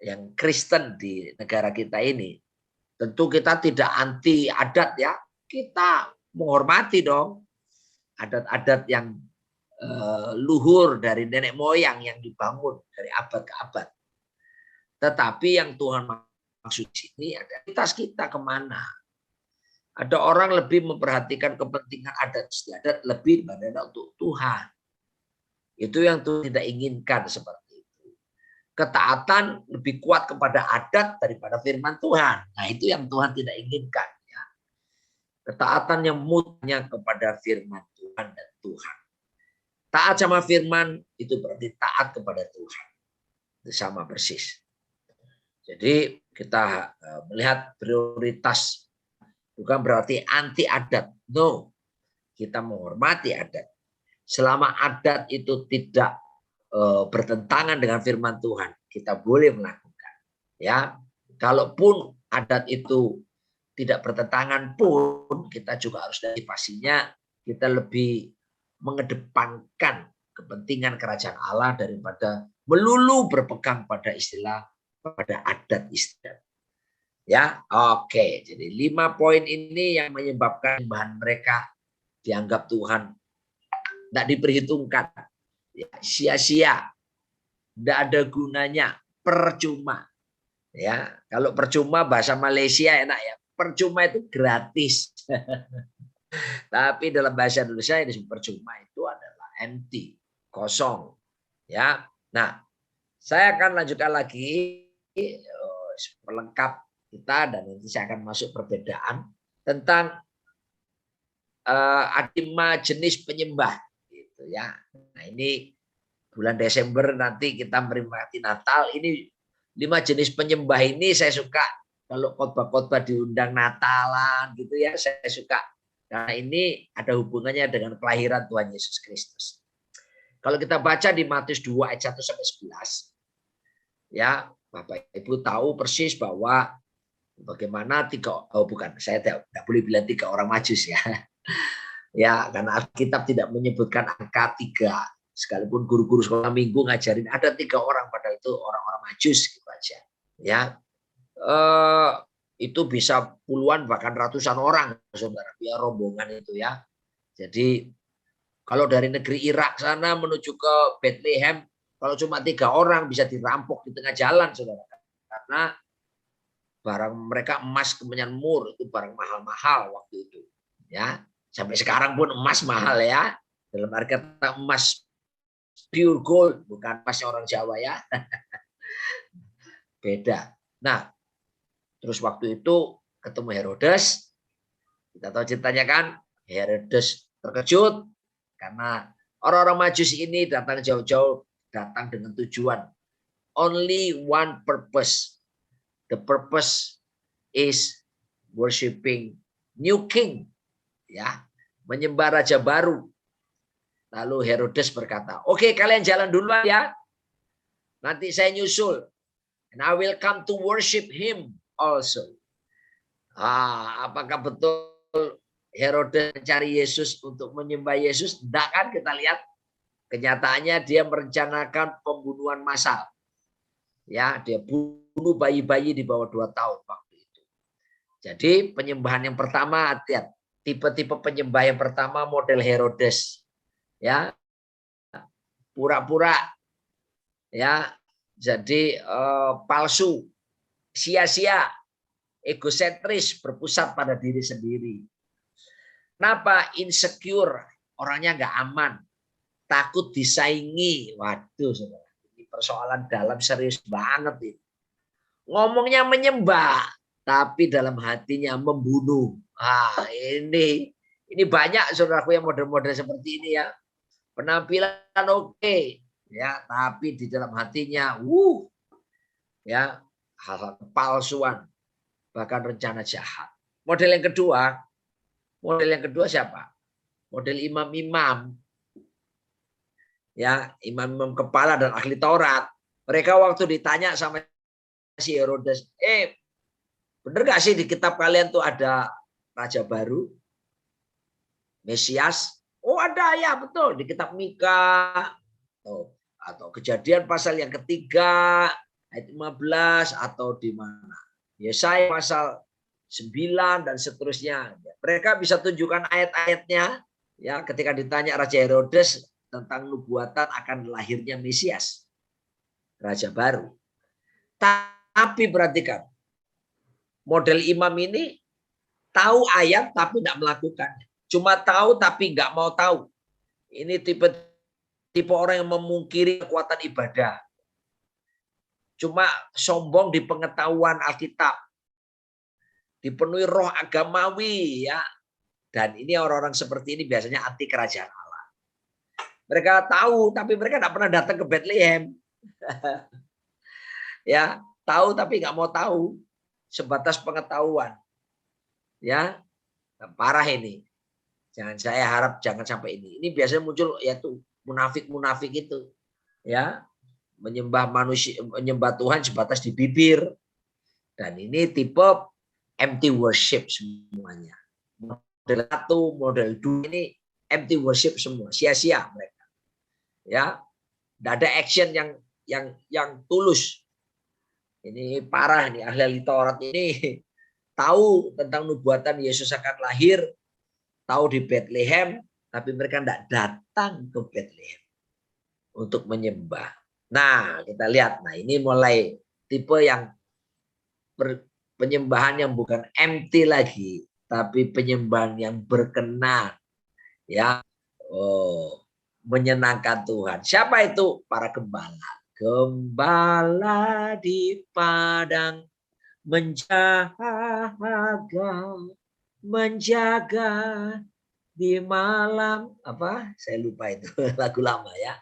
yang Kristen di negara kita ini. Tentu kita tidak anti adat ya. Kita menghormati dong adat-adat yang luhur dari nenek moyang yang dibangun dari abad ke abad. Tetapi yang Tuhan maksud sini ada identitas kita kemana. Ada orang lebih memperhatikan kepentingan adat istiadat lebih daripada untuk Tuhan. Itu yang Tuhan tidak inginkan seperti itu. Ketaatan lebih kuat kepada adat daripada firman Tuhan. Nah itu yang Tuhan tidak inginkan. Ya. Ketaatan yang mutlak kepada firman Tuhan dan Tuhan. Taat sama firman itu berarti taat kepada Tuhan. Itu sama persis. Jadi kita melihat prioritas bukan berarti anti adat. No, kita menghormati adat. Selama adat itu tidak bertentangan dengan firman Tuhan, kita boleh melakukan. Ya, kalaupun adat itu tidak bertentangan pun, kita juga harus dari pastinya kita lebih mengedepankan kepentingan kerajaan Allah daripada melulu berpegang pada istilah pada adat istiadat. Ya, oke. Jadi 5 poin ini yang menyebabkan bahan mereka dianggap Tuhan tidak diperhitungkan. Ya, sia-sia. Tidak ada gunanya, percuma. Ya, kalau percuma bahasa Malaysia enak ya. Percuma itu gratis. Tapi dalam bahasa Indonesia yang disebut percuma itu adalah empty, kosong. Ya. Nah, saya akan lanjutkan lagi pelengkap kita dan nanti saya akan masuk perbedaan tentang ada 5 jenis penyembah gitu ya. Nah, ini bulan Desember nanti kita menikmati Natal, ini 5 jenis penyembah ini saya suka kalau khotbah-khotbah diundang Natalan gitu ya, saya suka. Karena ini ada hubungannya dengan kelahiran Tuhan Yesus Kristus. Kalau kita baca di Matius 2 ayat 1 sampai 11 ya, Bapak Ibu tahu persis bahwa bagaimana saya tidak boleh bilang 3 orang majus ya. Ya, karena Alkitab tidak menyebutkan angka 3. Sekalipun guru-guru sekolah minggu ngajarin ada 3 orang, padahal itu orang-orang majus gitu aja. Ya, itu bisa puluhan bahkan ratusan orang, saudara, ya rombongan itu ya. Jadi kalau dari negeri Irak sana menuju ke Bethlehem, kalau cuma 3 orang bisa dirampok di tengah jalan, saudara. Karena barang mereka emas kemenyan mur itu barang mahal-mahal waktu itu. Ya, sampai sekarang pun emas mahal ya. Dalam arti kata emas pure gold, bukan emasnya orang Jawa ya. Beda. Nah, terus waktu itu ketemu Herodes. Kita tahu ceritanya kan, Herodes terkejut karena orang-orang Majus ini datang jauh-jauh, datang dengan tujuan only one purpose. The purpose is worshiping new king, ya, menyembah raja baru. Lalu Herodes berkata, oke, kalian jalan duluan ya, nanti saya nyusul, and I will come to worship him also. Apakah betul Herodes mencari Yesus untuk menyembah Yesus? Tidak kan, kita lihat kenyataannya dia merencanakan pembunuhan massal. Ya, dia bunuh bayi-bayi di bawah 2 tahun waktu itu. Jadi penyembahan yang pertama, tipe-tipe penyembah yang pertama model Herodes. Ya, pura-pura, ya, jadi palsu, sia-sia, egosentris, berpusat pada diri sendiri. Kenapa? Insecure, orangnya nggak aman. takut disaingi. Waduh, saudara, ini persoalan dalam serius banget ini. Ngomongnya menyembah, tapi dalam hatinya membunuh. Ini banyak saudaraku yang model-model seperti ini ya. Penampilan oke, ya, tapi di dalam hatinya, ya, hal-hal kepalsuan, bahkan rencana jahat. Model yang kedua siapa? Model imam-imam, ya, imam-imam kepala dan ahli Taurat. Mereka waktu ditanya sama si Herodes, bener gak sih di kitab kalian tuh ada raja baru, Mesias? Oh ada ya, betul, di kitab Mika atau Kejadian pasal yang ketiga ayat 15 atau di mana? Yesaya pasal 9 dan seterusnya. Mereka bisa tunjukkan ayat-ayatnya ya ketika ditanya Raja Herodes tentang nubuatan akan lahirnya Mesias, raja baru. Tapi perhatikan, model imam ini tahu ayat tapi tidak melakukannya. Cuma tahu tapi nggak mau tahu. Ini tipe orang yang memungkiri kekuatan ibadah. Cuma sombong di pengetahuan Alkitab. Dipenuhi roh agamawi ya. Dan ini orang-orang seperti ini biasanya anti kerajaan Allah. Mereka tahu tapi mereka tidak pernah datang ke Bethlehem. Ya, tahu tapi nggak mau tahu, sebatas pengetahuan. Ya, parah ini. Saya harap jangan sampai ini. Ini biasanya muncul yaitu munafik-munafik itu. Ya, menyembah manusia, menyembah Tuhan sebatas di bibir. Dan ini tipe empty worship semuanya. Model 1, model 2 ini empty worship semua, sia-sia mereka. Ya, tidak ada action yang tulus. Ini parah nih, ahli Taurat ini tahu tentang nubuatan Yesus akan lahir, tahu di Bethlehem, tapi mereka tidak datang ke Bethlehem untuk menyembah. Nah, kita lihat, nah ini mulai tipe yang penyembahan yang bukan empty lagi, tapi penyembahan yang berkenan, ya, menyenangkan Tuhan. Siapa itu? Para gembala. Gembala di padang menjaga di malam apa? Saya lupa itu lagu lama ya.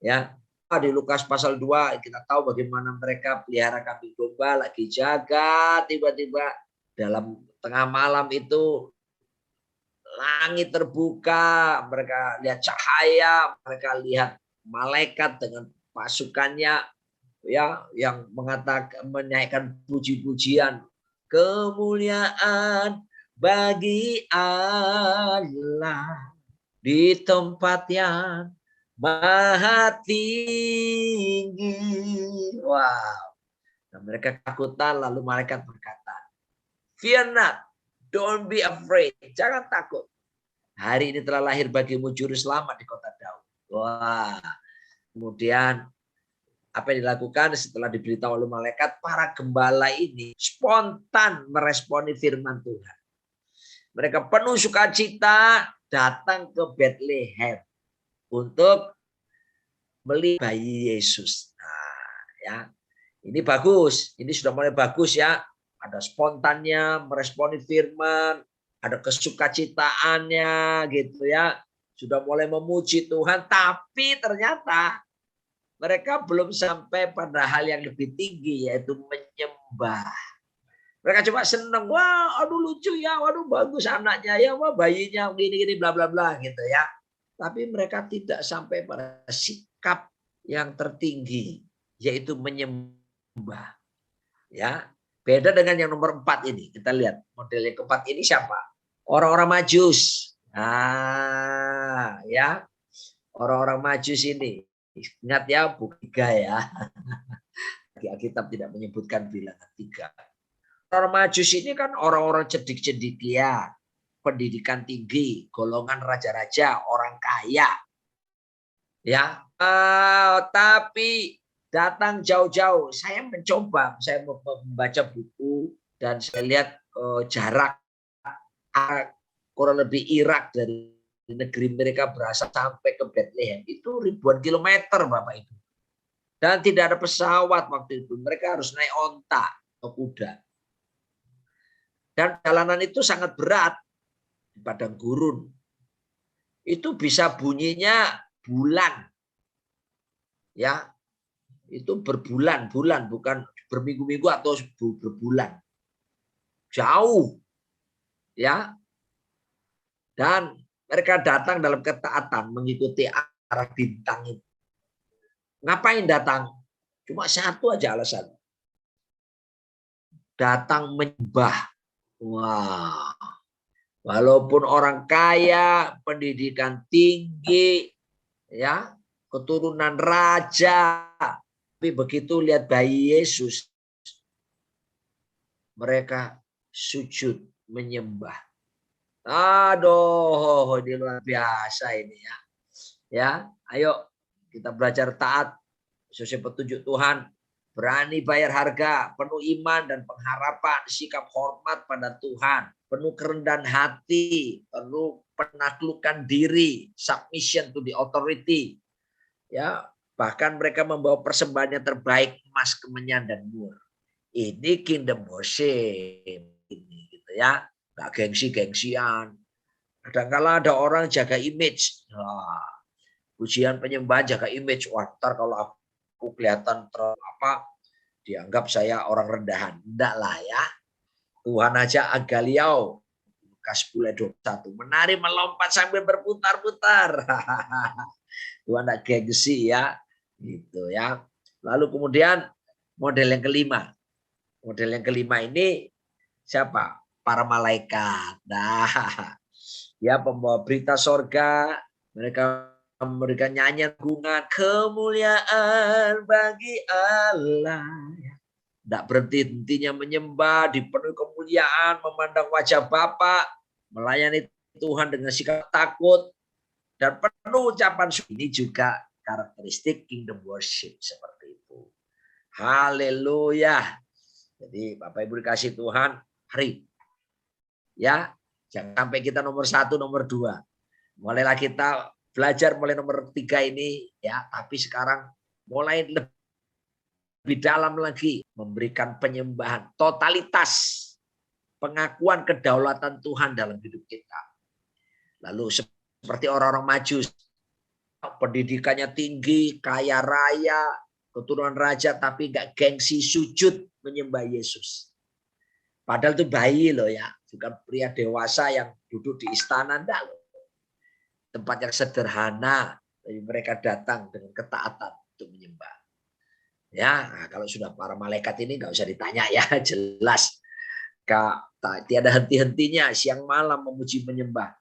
Ya, di Lukas pasal 2 kita tahu bagaimana mereka pelihara kambing domba lagi jaga, tiba-tiba dalam tengah malam itu langit terbuka, mereka lihat cahaya, mereka lihat malaikat dengan pasukannya ya yang mengatakan menaikkan puji-pujian, kemuliaan bagi Allah di tempat yang maha tinggi. Wow. Nah, mereka ketakutan, lalu malaikat berkata, "Fear not, don't be afraid, jangan takut. Hari ini telah lahir bagimu juru selamat di kota Daud." Wah. Kemudian apa yang dilakukan setelah diberitahu oleh malaikat, para gembala ini spontan meresponi firman Tuhan. Mereka penuh sukacita datang ke Bethlehem untuk melihat bayi Yesus. Nah, ya. Ini bagus, ini sudah mulai bagus ya. Ada spontannya meresponi firman, ada kesukacitaannya gitu ya. Sudah mulai memuji Tuhan, tapi ternyata mereka belum sampai pada hal yang lebih tinggi, yaitu menyembah. Mereka cuma senang, wah, aduh lucu ya, waduh bagus anaknya ya, wah bayinya gini-gini bla bla bla gitu ya. Tapi mereka tidak sampai pada sikap yang tertinggi, yaitu menyembah. Ya, beda dengan yang nomor 4 ini. Kita lihat model yang keempat ini siapa? Orang-orang Majus. Nah, ya, orang-orang Majus ini. Ingat ya, buku 3 ya. Alkitab tidak menyebutkan bilangan 3. Orang Majus ini kan orang-orang cedik-cedik ya, pendidikan tinggi, golongan raja-raja, orang kaya. Ya, tapi datang jauh-jauh. Saya mencoba, saya membaca buku dan saya lihat jarak kurang lebih Irak dari di negeri mereka berasal sampai ke Bethlehem itu ribuan kilometer Bapak Ibu. Dan tidak ada pesawat waktu itu. Mereka harus naik onta atau kuda. Dan jalanan itu sangat berat di padang gurun. Itu bisa bunyinya bulan. Ya. Itu berbulan-bulan, bukan berminggu-minggu atau berbulan. Jauh. Ya. Dan mereka datang dalam ketaatan mengikuti arah bintang itu. Ngapain datang? Cuma satu aja alasan. Datang menyembah. Wah. Walaupun orang kaya, pendidikan tinggi, ya, keturunan raja, tapi begitu lihat bayi Yesus, mereka sujud menyembah. Aduh, ini luar biasa ini ya. Ya, ayo kita belajar taat sesuai petunjuk Tuhan, berani bayar harga, penuh iman dan pengharapan, sikap hormat pada Tuhan, penuh kerendahan hati, penuh penaklukan diri, submission to the authority. Ya, bahkan mereka membawa persembahan yang terbaik, emas, kemenyan dan mur. Ini kingdom worship ini gitu ya. Enggak gengsi-gengsian. Kadang-kala ada orang jaga image. Nah, pujian penyembahan jaga image. Wah, ntar kalau aku kelihatan dianggap saya orang rendahan. Enggak lah ya. Tuhan aja Agaliau. Lukas 10:21. Menari melompat sambil berputar-putar. Tuhan enggak gengsi ya. Gitu ya. Lalu kemudian model yang kelima. Model yang kelima ini siapa? Para malaikat. Nah, ya pembawa berita sorga. Mereka memberikan nyanyian agungan kemuliaan bagi Allah. Tidak berhenti-hentinya menyembah, dipenuhi kemuliaan, memandang wajah Bapa, melayani Tuhan dengan sikap takut, dan penuh ucapan syukur. Ini juga karakteristik kingdom worship seperti itu. Haleluya. Jadi Bapak Ibu dikasih Tuhan, hari ya, jangan sampai kita nomor 1, nomor 2. Mulailah kita belajar mulai nomor 3 ini ya, tapi sekarang mulai lebih dalam lagi memberikan penyembahan, totalitas pengakuan kedaulatan Tuhan dalam hidup kita. Lalu seperti orang-orang Majus, pendidikannya tinggi, kaya raya, keturunan raja, tapi gak gengsi sujud menyembah Yesus. Padahal itu bayi loh ya, bukan pria dewasa yang duduk di istana, enggak loh. Tempat yang sederhana, tapi mereka datang dengan ketaatan untuk menyembah. Ya, nah, kalau sudah para malaikat ini nggak usah ditanya ya, jelas. Tiada henti-hentinya siang malam memuji menyembah,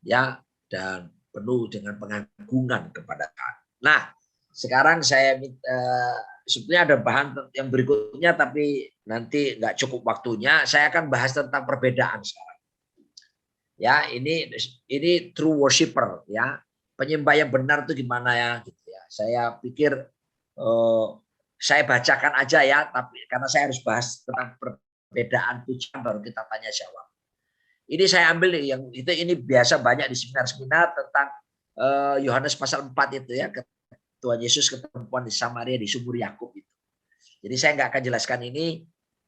ya, dan penuh dengan pengagungan kepada Tuhan. Nah, sekarang saya sebetulnya ada bahan yang berikutnya, tapi nanti nggak cukup waktunya. Saya akan bahas tentang perbedaan sekarang. Ya, ini true worshiper ya. Penyembah yang benar itu gimana ya gitu ya. Saya pikir saya bacakan aja ya, tapi karena saya harus bahas tentang perbedaan pujian baru kita tanya jawab. Ini saya ambil yang itu, ini biasa banyak di seminar-seminar tentang Yohanes pasal 4 itu ya, Tuhan Yesus ketemu perempuan di Samaria di sumur Yakub itu. Jadi saya nggak akan jelaskan ini,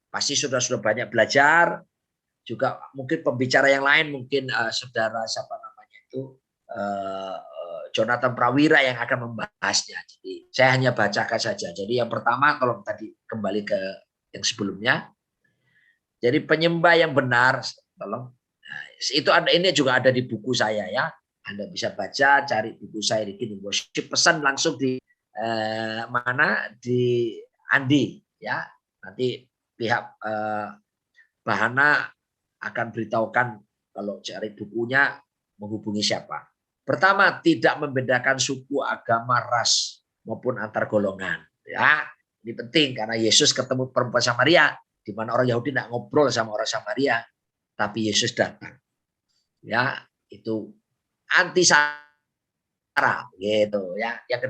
pasti sudah banyak belajar. Juga mungkin pembicara yang lain, mungkin saudara siapa namanya itu Jonathan Prawira yang akan membahasnya. Jadi saya hanya bacakan saja. Jadi yang pertama, kalau tadi kembali ke yang sebelumnya, jadi penyembah yang benar, tolong. Nah, itu ada, ini juga ada di buku saya ya. Anda bisa baca, cari buku saya di Kingdom Worship, pesan langsung di mana di Andi ya. Nanti pihak Bahana akan beritahukan kalau cari bukunya menghubungi siapa. Pertama, tidak membedakan suku, agama, ras maupun antar golongan. Ya, ini penting karena Yesus ketemu perempuan Samaria, di mana orang Yahudi tidak ngobrol sama orang Samaria, tapi Yesus datang. Ya, itu anti sara, gitu ya. Yang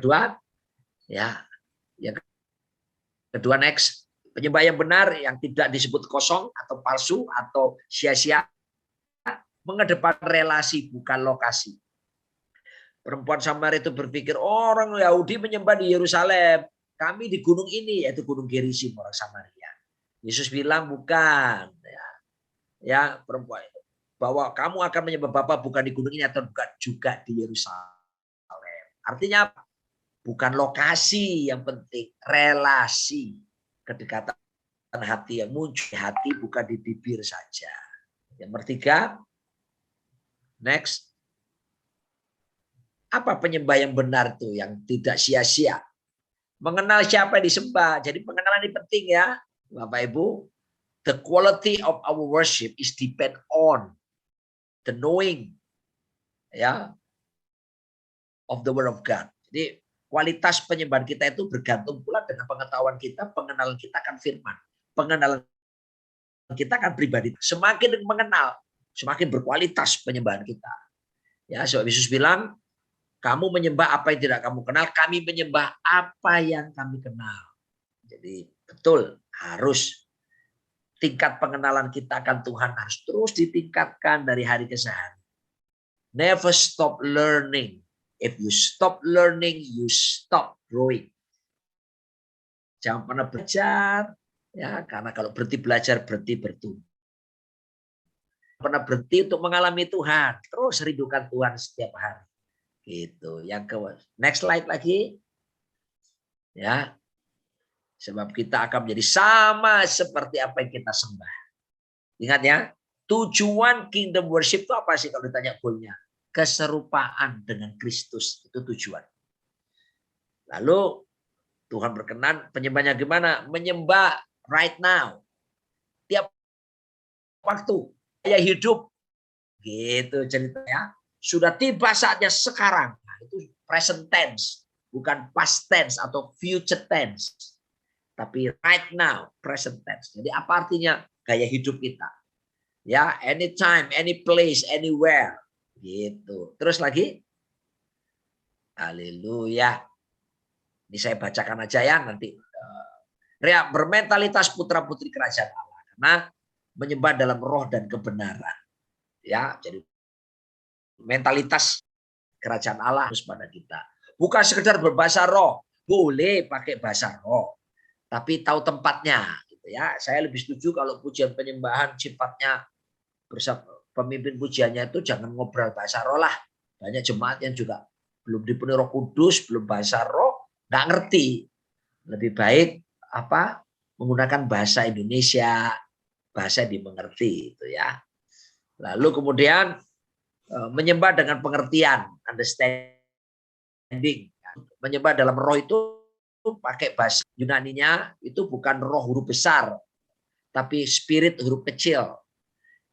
kedua next. Penyembah yang benar yang tidak disebut kosong atau palsu atau sia-sia, mengedepankan relasi bukan lokasi. Perempuan Samaria itu berpikir orang Yahudi menyembah di Yerusalem. Kami di gunung ini, yaitu gunung Gerizim orang Samaria. Yesus bilang bukan. Ya, perempuan itu. Bahwa kamu akan menyembah Bapa bukan di gunung ini atau bukan juga di Yerusalem. Artinya apa? Bukan lokasi yang penting, relasi, kedekatan hati yang muncul di hati bukan di bibir saja. Yang ketiga, next. Apa penyembah yang benar itu yang tidak sia-sia? Mengenal siapa yang disembah. Jadi pengenalan ini penting ya, Bapak Ibu. The quality of our worship is depend on the knowing ya of the word of God. Jadi kualitas penyembahan kita itu bergantung pula dengan pengetahuan kita, pengenalan kita akan firman. Pengenalan kita akan pribadi. Semakin mengenal, semakin berkualitas penyembahan kita. Ya, sebab Yesus bilang, kamu menyembah apa yang tidak kamu kenal, kami menyembah apa yang kami kenal. Jadi betul harus tingkat pengenalan kita akan Tuhan harus terus ditingkatkan dari hari ke hari. Never stop learning. If you stop learning, you stop growing. Jangan pernah belajar, ya, karena kalau berhenti belajar berhenti bertumbuh. Pernah berhenti untuk mengalami Tuhan, terus rindukan Tuhan setiap hari. Gitu. Yang ke next slide lagi. Ya. Sebab kita akan menjadi sama seperti apa yang kita sembah. Ingat ya, tujuan kingdom worship itu apa sih kalau ditanya goalnya? Keserupaan dengan Kristus, itu tujuan. Lalu Tuhan berkenan penyembahnya gimana? Menyembah right now. Tiap waktu. Saya hidup. Gitu ceritanya. Sudah tiba saatnya sekarang. Nah, itu present tense. Bukan past tense atau future tense. Tapi right now, present tense. Jadi apa artinya gaya hidup kita? Ya, anytime, any place, anywhere. Gitu. Terus lagi. Haleluya. Ini saya bacakan aja ya nanti. Bermentalitas putra-putri kerajaan Allah. Karena menyembah dalam roh dan kebenaran. Ya, jadi mentalitas kerajaan Allah harus pada kita. Bukan sekedar berbahasa roh, boleh pakai bahasa roh, tapi tahu tempatnya. Gitu ya, saya lebih setuju kalau pujian penyembahan sifatnya bersama pemimpin pujiannya itu jangan ngobrol bahasa roh lah. Banyak jemaat yang juga belum dipenuhi Roh Kudus, belum bahasa roh, nggak ngerti. Lebih baik apa menggunakan bahasa Indonesia, bahasa yang dimengerti itu ya. Lalu kemudian menyembah dengan pengertian, understanding. Menyembah dalam roh itu pakai bahasa Yunaninya itu bukan roh huruf besar, tapi spirit huruf kecil.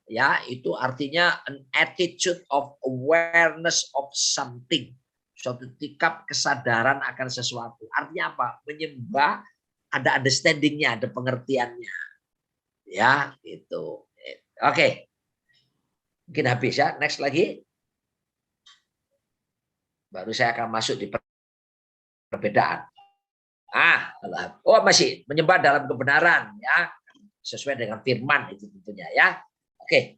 Ya, itu artinya an attitude of awareness of something. Suatu sikap kesadaran akan sesuatu. Artinya apa? Menyembah ada understandingnya, ada pengertiannya. Ya, itu. Oke. Mungkin habis ya. Next lagi. Baru saya akan masuk di perbedaan. Oh masih menyembah dalam kebenaran ya. Sesuai dengan firman itu tentunya ya. Oke.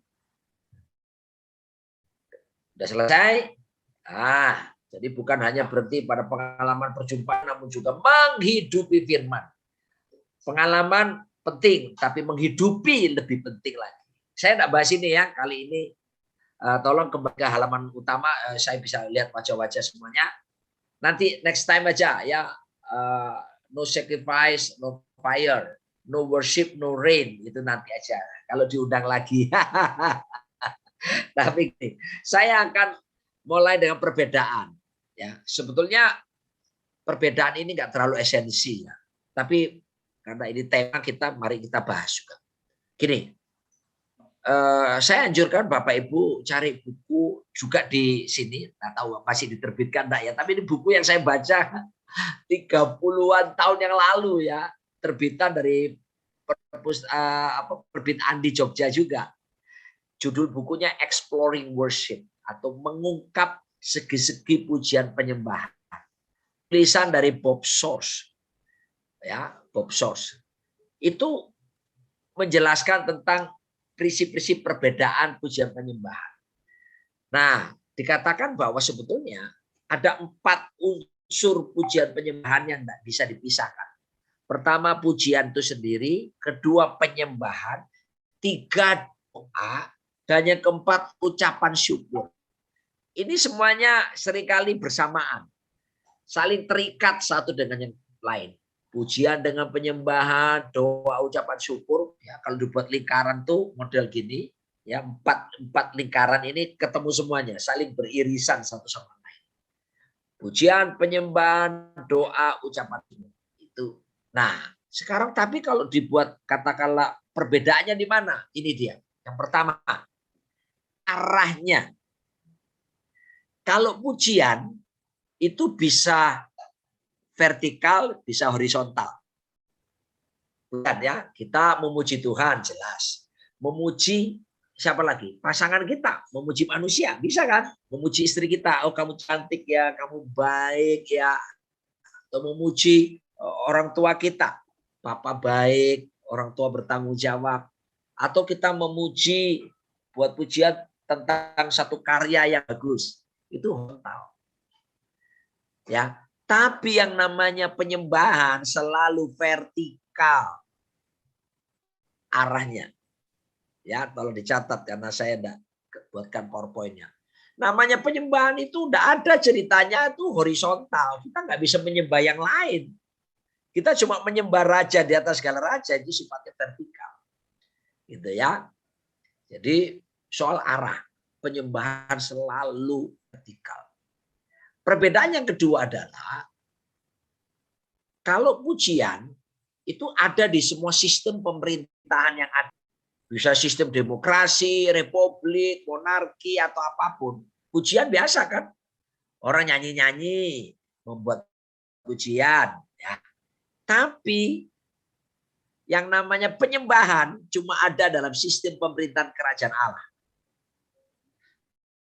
Sudah selesai? Jadi bukan hanya berhenti pada pengalaman perjumpaan namun juga menghidupi firman. Pengalaman penting tapi menghidupi lebih penting lagi. Saya tidak bahas ini ya kali ini. Tolong kembali ke halaman utama, saya bisa lihat wajah-wajah semuanya. Nanti next time aja ya. No sacrifice, no fire, no worship, no rain. Itu nanti aja. Kalau diundang lagi. Tapi saya akan mulai dengan perbedaan. Ya, sebetulnya perbedaan ini nggak terlalu esensi ya. Tapi karena ini tema kita, mari kita bahas juga. Gini. Saya anjurkan Bapak Ibu cari buku juga di sini, nggak tahu masih diterbitkan enggak ya, tapi ini buku yang saya baca 30-an tahun yang lalu ya, terbitan dari perbitan di Jogja juga. Judul bukunya Exploring Worship atau mengungkap segi-segi pujian penyembahan. Tulisan dari Bob Source. Ya, Bob Source. Itu menjelaskan tentang prinsip-prinsip perbedaan pujian penyembahan. Nah, dikatakan bahwa sebetulnya Ada 4 unsur pujian penyembahan yang tidak bisa dipisahkan. Pertama, pujian itu sendiri. Kedua, penyembahan. 3, doa. Dan yang keempat, ucapan syukur. Ini semuanya seringkali bersamaan. Saling terikat satu dengan yang lain. Pujian dengan penyembahan, doa, ucapan syukur. Ya, kalau dibuat lingkaran tuh model gini, ya empat lingkaran ini ketemu semuanya, saling beririsan satu sama lain. Pujian, penyembahan, doa, ucapan syukur. Itu. Nah, sekarang tapi kalau dibuat katakanlah perbedaannya di mana? Ini dia. Yang pertama, arahnya. Kalau pujian itu bisa vertikal, bisa horizontal. Bukan ya, kita memuji Tuhan jelas. Memuji siapa lagi? Pasangan kita, memuji manusia, bisa kan? Memuji istri kita, oh kamu cantik ya, kamu baik ya. Atau memuji orang tua kita, papa baik, orang tua bertanggung jawab. Atau kita memuji, buat pujian tentang satu karya yang bagus. Itu horizontal. Ya, tapi yang namanya penyembahan selalu vertikal arahnya. Ya, tolong dicatat karena saya enggak buatkan PowerPoint-nya. Namanya penyembahan itu udah ada ceritanya itu horizontal. Kita nggak bisa menyembah yang lain. Kita cuma menyembah raja di atas segala raja, itu sifatnya vertikal. Gitu ya. Jadi soal arah, penyembahan selalu vertikal. Perbedaan yang kedua adalah kalau pujian itu ada di semua sistem pemerintahan yang ada. Bisa sistem demokrasi, republik, monarki, atau apapun. Pujian biasa kan? Orang nyanyi-nyanyi, membuat pujian. Ya. Tapi yang namanya penyembahan cuma ada dalam sistem pemerintahan kerajaan Allah.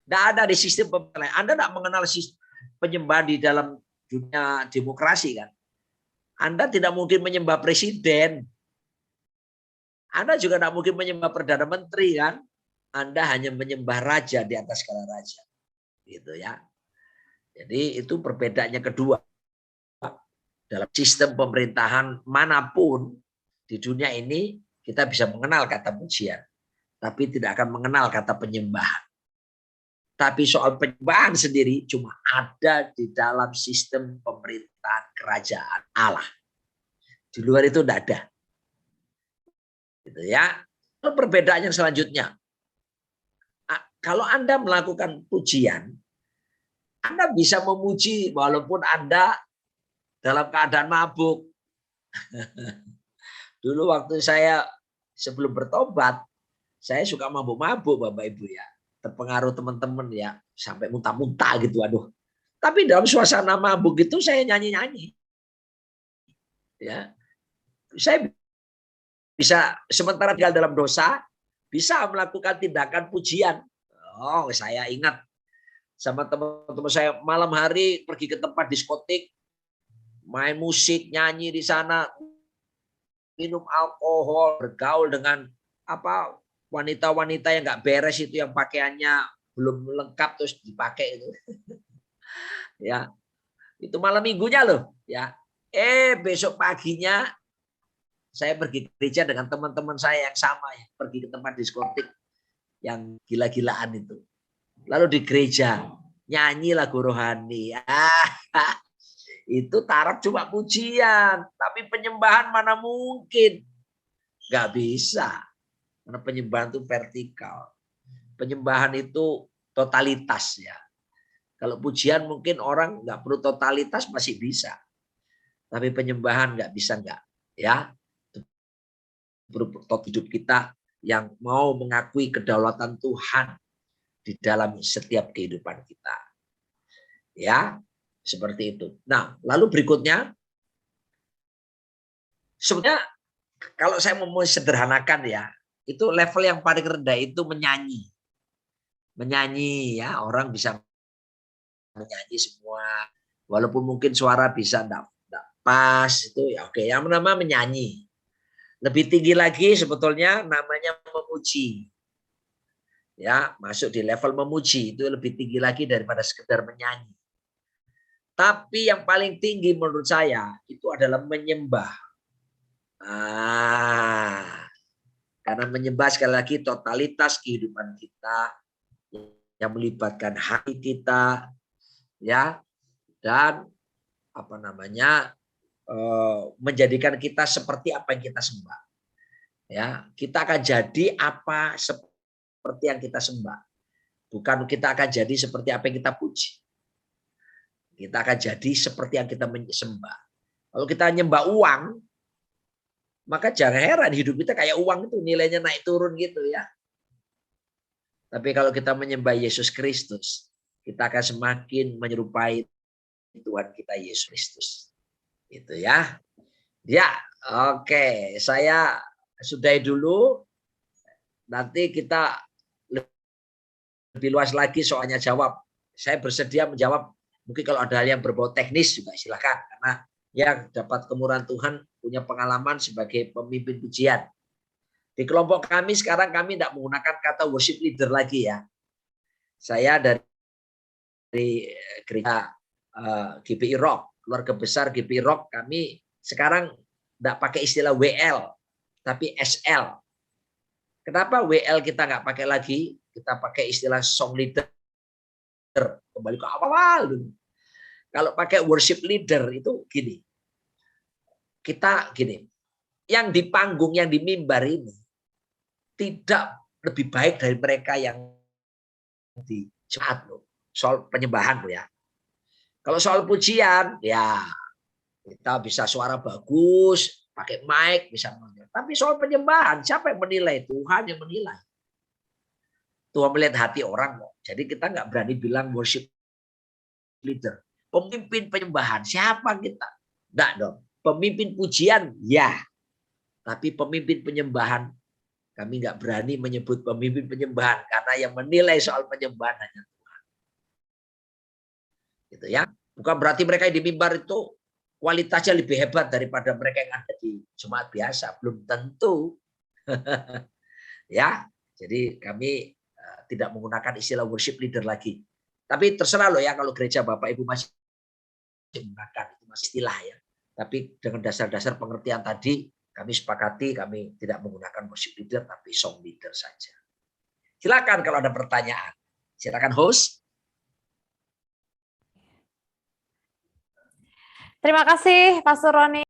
Tidak ada di sistem pemerintahan. Anda tidak mengenal sistem penyembahan di dalam dunia demokrasi kan? Anda tidak mungkin menyembah presiden. Anda juga tidak mungkin menyembah Perdana Menteri kan? Anda hanya menyembah raja di atas segala raja. Gitu ya. Jadi itu perbedaannya kedua. Dalam sistem pemerintahan manapun di dunia ini kita bisa mengenal kata pujian. Tapi tidak akan mengenal kata penyembahan. Tapi soal penyembahan sendiri cuma ada di dalam sistem pemerintahan kerajaan Allah. Di luar itu tidak ada. Gitu ya. Lalu perbedaan yang selanjutnya. Kalau Anda melakukan pujian, Anda bisa memuji walaupun Anda dalam keadaan mabuk. Dulu waktu saya sebelum bertobat, saya suka mabuk-mabuk Bapak Ibu ya. Terpengaruh teman-teman ya, sampai muntah-muntah gitu, aduh. Tapi dalam suasana mabuk itu saya nyanyi-nyanyi. Ya. Saya bisa sementara tinggal dalam dosa, bisa melakukan tindakan pujian. Oh, saya ingat sama teman-teman saya malam hari pergi ke tempat diskotik, main musik, nyanyi di sana, minum alkohol, bergaul dengan apa wanita-wanita yang nggak beres itu, yang pakaiannya belum lengkap terus dipakai itu. Ya, itu malam minggunya loh. Ya, besok paginya saya pergi ke gereja dengan teman-teman saya yang sama ya, pergi ke tempat diskotik yang gila-gilaan itu. Lalu di gereja nyanyi lagu rohani. Itu taraf cuma pujian, tapi penyembahan mana mungkin? Gak bisa. Karena penyembahan itu vertikal. Penyembahan itu totalitas ya. Kalau pujian mungkin orang nggak perlu totalitas masih bisa. Tapi penyembahan nggak bisa nggak. Ya. Hidup kita yang mau mengakui kedaulatan Tuhan di dalam setiap kehidupan kita. Ya, seperti itu. Nah, lalu berikutnya, sebenarnya kalau saya mau sederhanakan ya, itu level yang paling rendah itu menyanyi. Menyanyi ya, orang bisa menyanyi semua. Walaupun mungkin suara bisa enggak pas, itu ya oke. Yang pertama menyanyi. Lebih tinggi lagi sebetulnya namanya memuji. Ya, masuk di level memuji, itu lebih tinggi lagi daripada sekedar menyanyi. Tapi yang paling tinggi menurut saya itu adalah menyembah. Karena menyembah sekali lagi totalitas kehidupan kita yang melibatkan hati kita, ya, dan menjadikan kita seperti apa yang kita sembah. Ya, kita akan jadi apa seperti yang kita sembah. Bukan kita akan jadi seperti apa yang kita puji. Kita akan jadi seperti yang kita sembah. Kalau kita nyembah uang, maka jangan heran hidup kita kayak uang itu nilainya naik turun gitu ya. Tapi kalau kita menyembah Yesus Kristus, kita akan semakin menyerupai Tuhan kita Yesus Kristus. Itu ya. Ya, oke. Saya sudahi dulu. Nanti kita lebih luas lagi soalnya jawab. Saya bersedia menjawab. Mungkin kalau ada hal yang berbau teknis juga silakan. Karena yang dapat kemurahan Tuhan punya pengalaman sebagai pemimpin pujian. Di kelompok kami sekarang kami tidak menggunakan kata worship leader lagi ya. Saya dari gereja GPI Rock, keluarga besar GPI Rock, kami sekarang tidak pakai istilah WL, tapi SL. Kenapa WL kita nggak pakai lagi? Kita pakai istilah song leader. Kembali ke awal dulu. Kalau pakai worship leader itu gini. Kita gini, yang di panggung, yang di mimbar ini tidak lebih baik dari mereka yang di jemaat loh. Soal penyembahan loh ya. Kalau soal pujian, ya kita bisa suara bagus, pakai mic, bisa menonjol. Tapi soal penyembahan, siapa yang menilai? Tuhan yang menilai. Tuhan melihat hati orang kok. Jadi kita nggak berani bilang worship leader. Pemimpin penyembahan, siapa kita? Enggak dong. Pemimpin pujian, ya. Tapi pemimpin penyembahan, kami nggak berani menyebut pemimpin penyembahan. Karena yang menilai soal penyembahan hanya Tuhan. Gitu ya. Bukan berarti mereka yang di mimbar itu kualitasnya lebih hebat daripada mereka yang ada di jemaat biasa. Belum tentu. Ya, jadi kami tidak menggunakan istilah worship leader lagi. Tapi terserah loh ya kalau gereja Bapak Ibu masih menggunakan itu masih istilah ya. Tapi dengan dasar-dasar pengertian tadi kami sepakati kami tidak menggunakan worship leader tapi song leader saja. Silakan kalau ada pertanyaan. Silakan host. Terima kasih Pastor Roni.